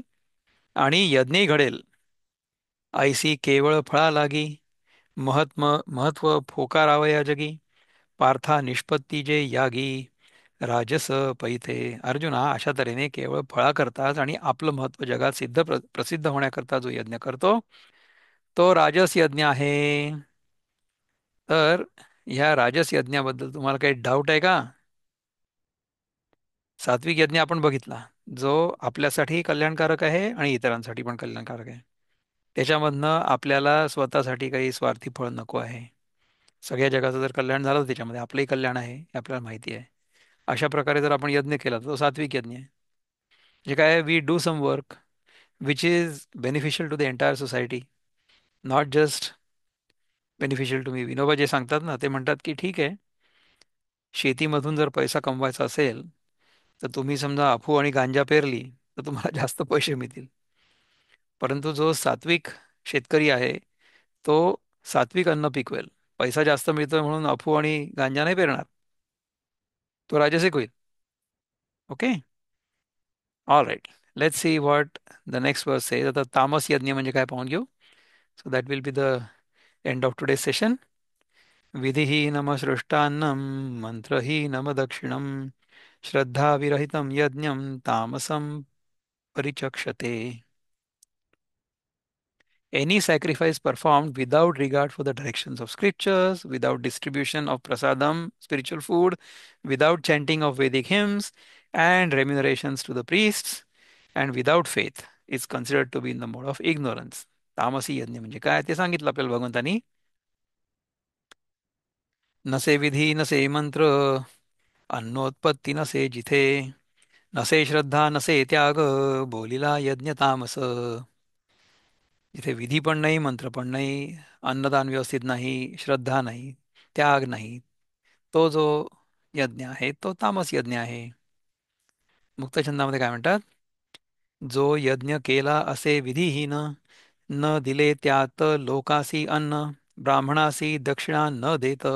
S1: आणि यज्ञही घडेल, ऐसी केवळ फळा लागी, महत्व फोकारावया जगी, पार्था निष्पत्ती जे यागी, राजस पैथे. अर्जुना, अशा तऱ्हेने केवळ फळा करताच आणि आपलं महत्व जगात प्रसिद्ध होण्याकरता जो यज्ञ करतो, तो राजस यज्ञ आहे. तर ह्या राजस यज्ञाबद्दल तुम्हाला काही डाऊट आहे का? सात्विक यज्ञ आपण बघितला, जो आपल्यासाठी कल्याणकारक आहे आणि इतरांसाठी पण कल्याणकारक आहे. त्याच्यामधनं आपल्याला स्वतःसाठी काही स्वार्थी फळ नको आहे. सगळ्या जगाचं जर कल्याण झालं तर त्याच्यामध्ये आपलंही कल्याण आहे हे आपल्याला माहिती आहे. अशा प्रकारे जर आपण यज्ञ केला तर तो सात्विक यज्ञ आहे. जे काय we do some work which is beneficial to the entire society, not just beneficial to me. Vinoba जे सांगतात ना, ते म्हणतात की ठीक आहे, शेतीमधून जर पैसा कमवायचा असेल तर तुम्ही समजा अफू आणि गांजा पेरली तर तुम्हाला जास्त पैसे मिळतील. परंतु जो सात्विक शेतकरी आहे, तो सात्विक अन्न पिकवेल. पैसा जास्त मिळतोय म्हणून अफू आणि गांजा नाही पेरणार, तो राजसिक होईल. Okay. All right. Let's see what the next verse says. आता तामस यज्ञ म्हणजे काय पाहून घेऊ. So that will be the end of today session. विधिहीनमसृष्टान्नं मन्त्रहीनमदक्षिणं श्रद्धाविरहितं यज्ञं तामसं परिचक्षते. Any sacrifice performed without regard for the directions of scriptures, without distribution of prasadam, spiritual food, without chanting of Vedic hymns and remunerations to the priests, and without faith is considered to be in the mode of ignorance. तामसी यज्ञ म्हणजे काय ते सांगितलं आपल्याला भगवंतानी. नसे विधी नसे मंत्र, अन्नोत्पत्ती नसे जिथे, नसे श्रद्धा नसे त्याग, बोलिला यज्ञ तामस. जिथे विधी पण नाही, मंत्र पण नाही, अन्नदान व्यवस्थित नाही, श्रद्धा नाही, त्याग नाही, तो जो यज्ञ आहे तो तामस यज्ञ आहे. मुक्तछंदामध्ये काय म्हणतात. जो यज्ञ केला असे विधिहीन, न दिले त्यात लोकासी अन्न, ब्राह्मणासी दक्षिणा न देत,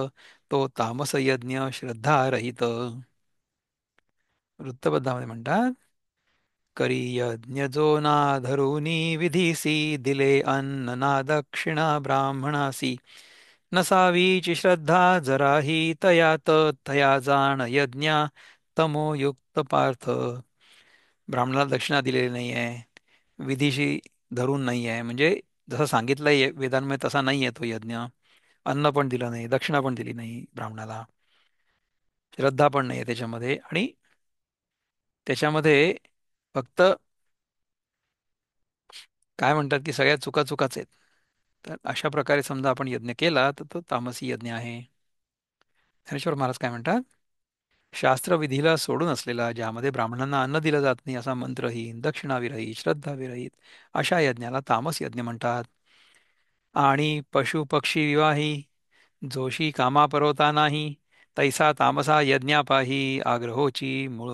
S1: तो तामस यज्ञ श्रद्धारहित. वृत्तबद्धामध्ये म्हणतात, करी यज्ञ जो ना धरुनी विधीसी, दिले अन्न ना दक्षिणा ब्राह्मणासी, नसावीची श्रद्धा जराही तयात, तया जाण यज्ञा तमोयुक्त पार्थ. ब्राह्मणाला दक्षिणा दिलेली नाही आहे, विधीशी धरून नाही आहे, म्हणजे जसं सांगितलंय वेदांमध्ये तसा नाही आहे तो यज्ञ. अन्न पण दिलं नाही, दक्षिणा पण दिली नाही ब्राह्मणाला, श्रद्धा पण नाही आहे त्याच्यामध्ये, आणि त्याच्यामध्ये फक्त काय म्हणतात की सगळ्या चुका चुकाच आहेत. तर अशा प्रकारे समजा आपण यज्ञ केला तर तो तामसी यज्ञ आहे. ज्ञानेश्वर महाराज काय म्हणतात. शास्त्रविधीला सोडून असलेला, ज्यामध्ये ब्राह्मणांना अन्न दिलं जात नाही असा मंत्रहीन, दक्षिणाविरहित, श्रद्धाविरहित अशा यज्ञाला तामस यज्ञ म्हणतात. आणि पशु पक्षी विवाही, जोशी कामा परवता नाही, तैसा तामसा यज्ञापाही आग्रहोची मूळ.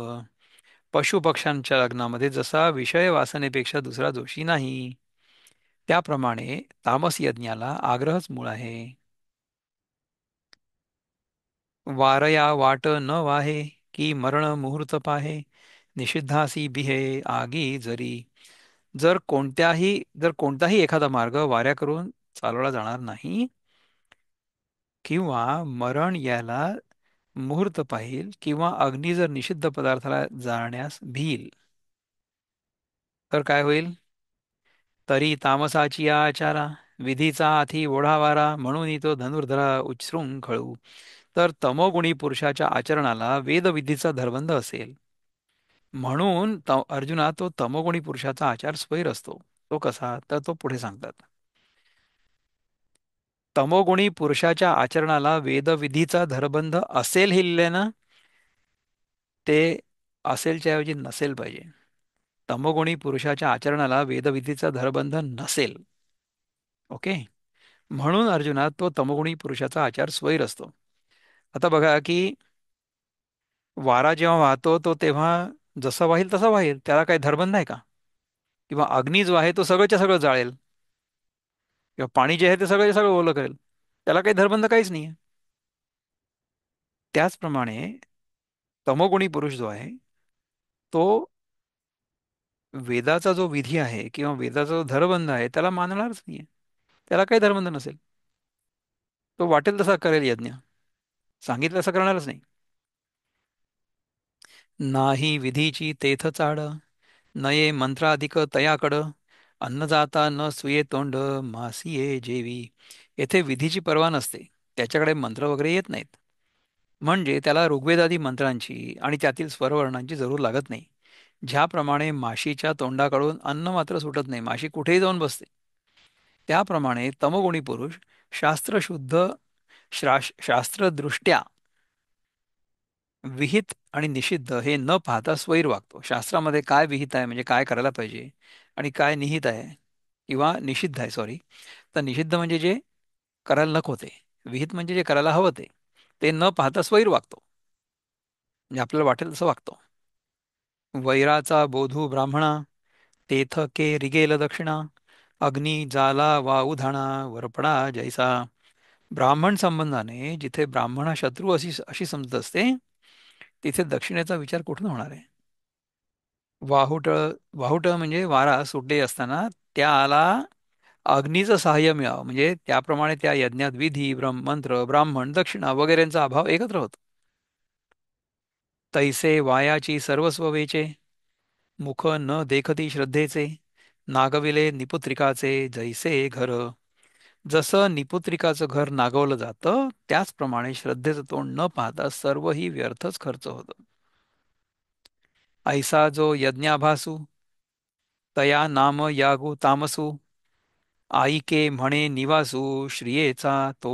S1: पशुपक्ष्यांच्या लग्नामध्ये जसा विषय वासनेपेक्षा दुसरा दोषी नाही, त्याप्रमाणे तामस यज्ञाला आग्रहच मूळ आहे. वारया वाट न वाहे, की मरण मुहूर्त पाहे. निषिद्धासी बिहे आगी जरी. जर कोणताही एखादा मार्ग वाऱ्या करून चालवला जाणार नाही, किंवा मरण यायला मुहूर्त पाहिल, किंवा अग्नी जर निषिद्ध पदार्थाला जाण्यास भिल, तर काय होईल? तरी तामसाची या आचारा, विधीचा हाती ओढावारा, म्हणून तो धनुर्धरा उच्छृंखळू. तर तमोगुणी पुरुषाच्या आचरणाला वेदविधीचा धरबंध असेल, म्हणून अर्जुना, तो तमोगुणी पुरुषाचा आचार स्वैर असतो. तो कसा? तर तो पुढे सांगतात. तमोगुणी पुरुषाच्या आचरणाला वेदविधीचा धरबंध असेल हे लिहिलं, ते असेलच्या ऐवजी नसेल पाहिजे. तमोगुणी पुरुषाच्या आचरणाला वेदविधीचा धरबंध नसेल. ओके. म्हणून अर्जुना, तो तमोगुणी पुरुषाचा आचार स्वैर असतो. आता बघा की वारा जेव्हा वाहतो तो तेव्हा जसा वाहील तसा वाहील, त्याला काही धरबंध आहे का? किंवा अग्नी जो आहे तो सगळंच्या सगळं जाळेल, किंवा पाणी जे आहे ते सगळं सगळं ओलं करेल, त्याला काही धरबंध काहीच नाही. त्याचप्रमाणे तमोगुणी पुरुष जो आहे तो वेदाचा जो विधी आहे किंवा वेदाचा जो धरबंध आहे त्याला मानणारच नाहीये. त्याला काही धरबंध नसेल, तो वाटेल तसा करेल यज्ञ, सांगितलं तसं करणारच नाही. नाही विधीची तेथ चाड, नये मंत्राधिक तयाकड. अन्न जाता न सुये तोंड, मासिये जेवी. येथे विधीची पर्वा नसते, त्याच्याकडे मंत्र वगैरे येत नाहीत. म्हणजे त्याला ऋग्वेदादी मंत्रांची आणि त्यातील स्वरवर्णांची जरूर लागत नाही. ज्याप्रमाणे माशीच्या तोंडाकडून अन्न मात्र सुटत नाही, माशी कुठेही जाऊन बसते, त्याप्रमाणे तमगुणी पुरुष शास्त्रशुद्ध, शास्त्रदृष्ट्या विहित आणि निषिद्ध हे न पाहता स्वैर वागतो. शास्त्रामध्ये काय विहित आहे म्हणजे काय करायला पाहिजे, आणि काय निहित आहे किंवा निषिद्ध आहे, सॉरी. तर निषिद्ध म्हणजे जे करायला नको ते, विहित म्हणजे जे करायला हवं ते, ते न पाहता स्वैर वागतो, म्हणजे आपल्याला वाटेल तसं वागतो. वैराचा बोधू ब्राह्मणा, तेथ के रिगेल दक्षिणा. अग्नी जाला वाऊ धाणा, वरपडा जैसा. ब्राह्मण संबंधाने जिथे ब्राह्मण हा शत्रू अशी अशी समजत असते, तिथे दक्षिणेचा विचार कुठून होणार आहे? वाहुट वाहुट म्हणजे वारा सुटले असताना त्याला अग्नीचं सहाय्य मिळावं, म्हणजे त्याप्रमाणे त्या यज्ञात विधी, मंत्र, ब्राह्मण, दक्षिणा वगैरेंचा अभाव एकत्र होतो. तैसे वायाची सर्वस्व वेचे, मुख न देखती श्रद्धेचे. नागविले निपुत्रिकाचे जैसे घर. जसं निपुत्रिकाचं घर नागवलं जातं, त्याचप्रमाणे श्रद्धेचं तोंड न पाहता सर्वही व्यर्थच खर्च होतं. ऐसा जो यज्ञाभासू, तया नाम यागू तामसू. आईके म्हणे निवासू, श्रियेचा तो.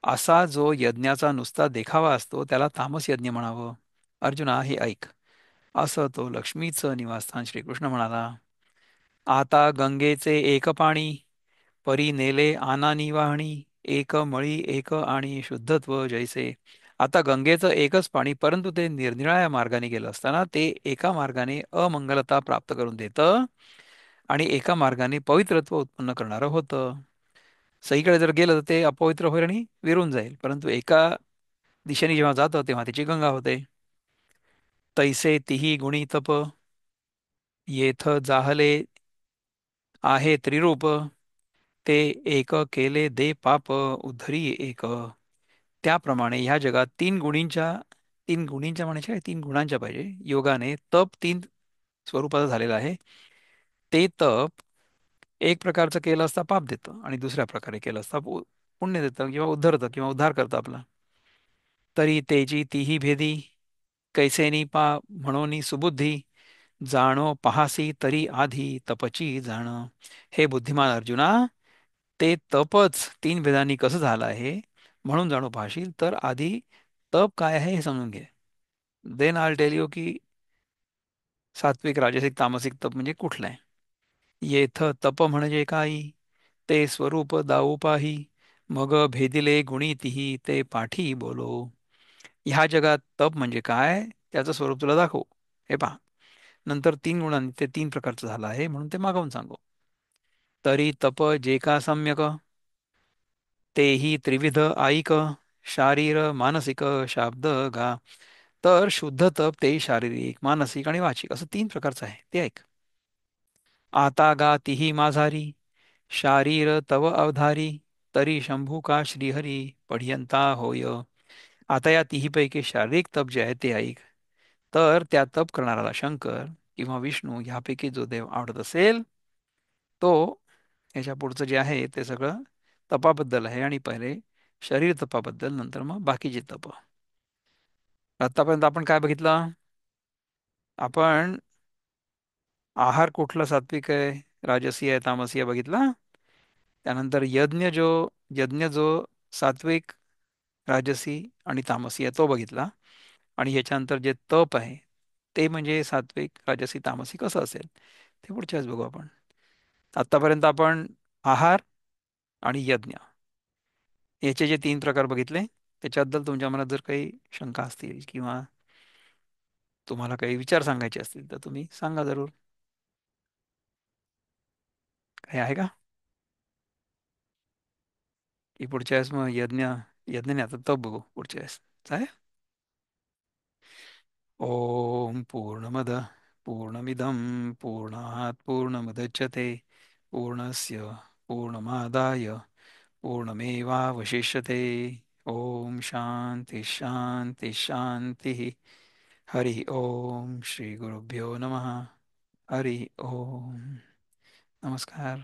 S1: असा जो यज्ञाचा नुसता देखावा असतो त्याला तामस यज्ञ म्हणावं. अर्जुना, हे ऐक. असं तो लक्ष्मीचं निवासस्थान श्रीकृष्ण म्हणाला. आता गंगेचे एक पाणी, परी नेले आनानी वाहणी. एक मळी एक आणि शुद्धत्व जैसे. आता गंगेचं एकच पाणी, परंतु ते निरनिराळ्या मार्गाने गेलं असताना ते एका मार्गाने अमंगलता प्राप्त करून देतं, आणि एका मार्गाने पवित्रत्व उत्पन्न करणारं होतं. सईकडे जर गेलं तर ते अपवित्र होईल आणि विरून जाईल, परंतु एका दिशेने जेव्हा जातं तेव्हा त्याची गंगा होते. तैसे तिही गुणी तप, येथ जाहले आहे त्रिरूप. ते एक केले दे पाप, उद्धरी एक. त्याप्रमाणे ह्या जगात तीन गुणींच्या म्हणायच्या काय, तीन गुणांच्या पाहिजे. योगाने तप तीन स्वरूपाचा झालेला आहे. ते तप एक प्रकारचं केलं असता पाप देतं, आणि दुसऱ्या प्रकारे केलं असता पुण्य देतं किंवा उद्धरतं किंवा उद्धार करतं आपला. तरी तेजी तीही भेदी, कैसेनी पा म्हणून सुबुद्धी. जाणो पहासी तरी आधी, तपची जाण. हे बुद्धिमान अर्जुना, ते तपच तीन भेदांनी कसं झालं आहे म्हणून जाणू पाहशील तर आधी तप काय आहे हे समजून घे. देन आय टेल यू की सात्विक, राजसिक, तामसिक तप म्हणजे कुठलं आहे. येथ तप म्हणजे काही, ते स्वरूप दाऊ पाही. मग भेदिले गुणी तिही, ते पाठी बोलो. ह्या जगात तप म्हणजे काय, त्याचं स्वरूप तुला दाखवू. हे पहा, नंतर 3 गुणांनी ते 3 प्रकारचं झालं आहे म्हणून ते मागवून सांगू. तरी तप जे का सम्यक, तेही त्रिविध आईक, शारीर मानसिक शाब्द गा. तर शुद्ध तप ते शारीरिक, मानसिक आणि वाचिक असं 3 प्रकारचं आहे, ते ऐक. आता गा तिही माझारी, शारीर तव अवधारी, तरी शंभू का श्रीहरी पढियंता होय. आता या तिहीपैकी शारीरिक तप जे आहे ते ऐक. तर त्या तप करणाऱ्याला शंकर किंवा विष्णू ह्यापैकी जो देव आवडत असेल तो, याच्या पुढचं जे आहे ते सगळं तपाबद्दल आहे, आणि पहिले शरीर तपाबद्दल, नंतर मग बाकीचे तप. आतापर्यंत आपण काय बघितलं? आपण आहार कुठला सात्विक आहे, राजसी आहे, तामसी आहे बघितला. त्यानंतर यज्ञ जो सात्विक, राजसी आणि तामसी आहे तो बघितला. आणि ह्याच्यानंतर जे तप आहे ते म्हणजे सात्विक, राजसी, तामसी कसं असेल ते पुढच्या वेळेस बघू आपण. आतापर्यंत आपण आहार आणि यज्ञ याचे जे 3 प्रकार बघितले, त्याच्याबद्दल तुमच्या मनात जर काही शंका असतील किंवा तुम्हाला काही विचार सांगायचे असतील तर तुम्ही सांगा जरूर. काही आहे का? की पुढच्या वेळेस मग यज्ञ नाही, आता तप बघू पुढच्या वेळेस. चालेल. ओम पूर्णमद पूर्णमिदं पूर्णात् पूर्णमुदच्यते पूर्णस्य पूर्णमादाय पूर्णमेवावशिष्यते. ओम शांती शांती शांती. हरि ओम. श्री गुरुभ्यो नमः. हरि ओम. नमस्कार.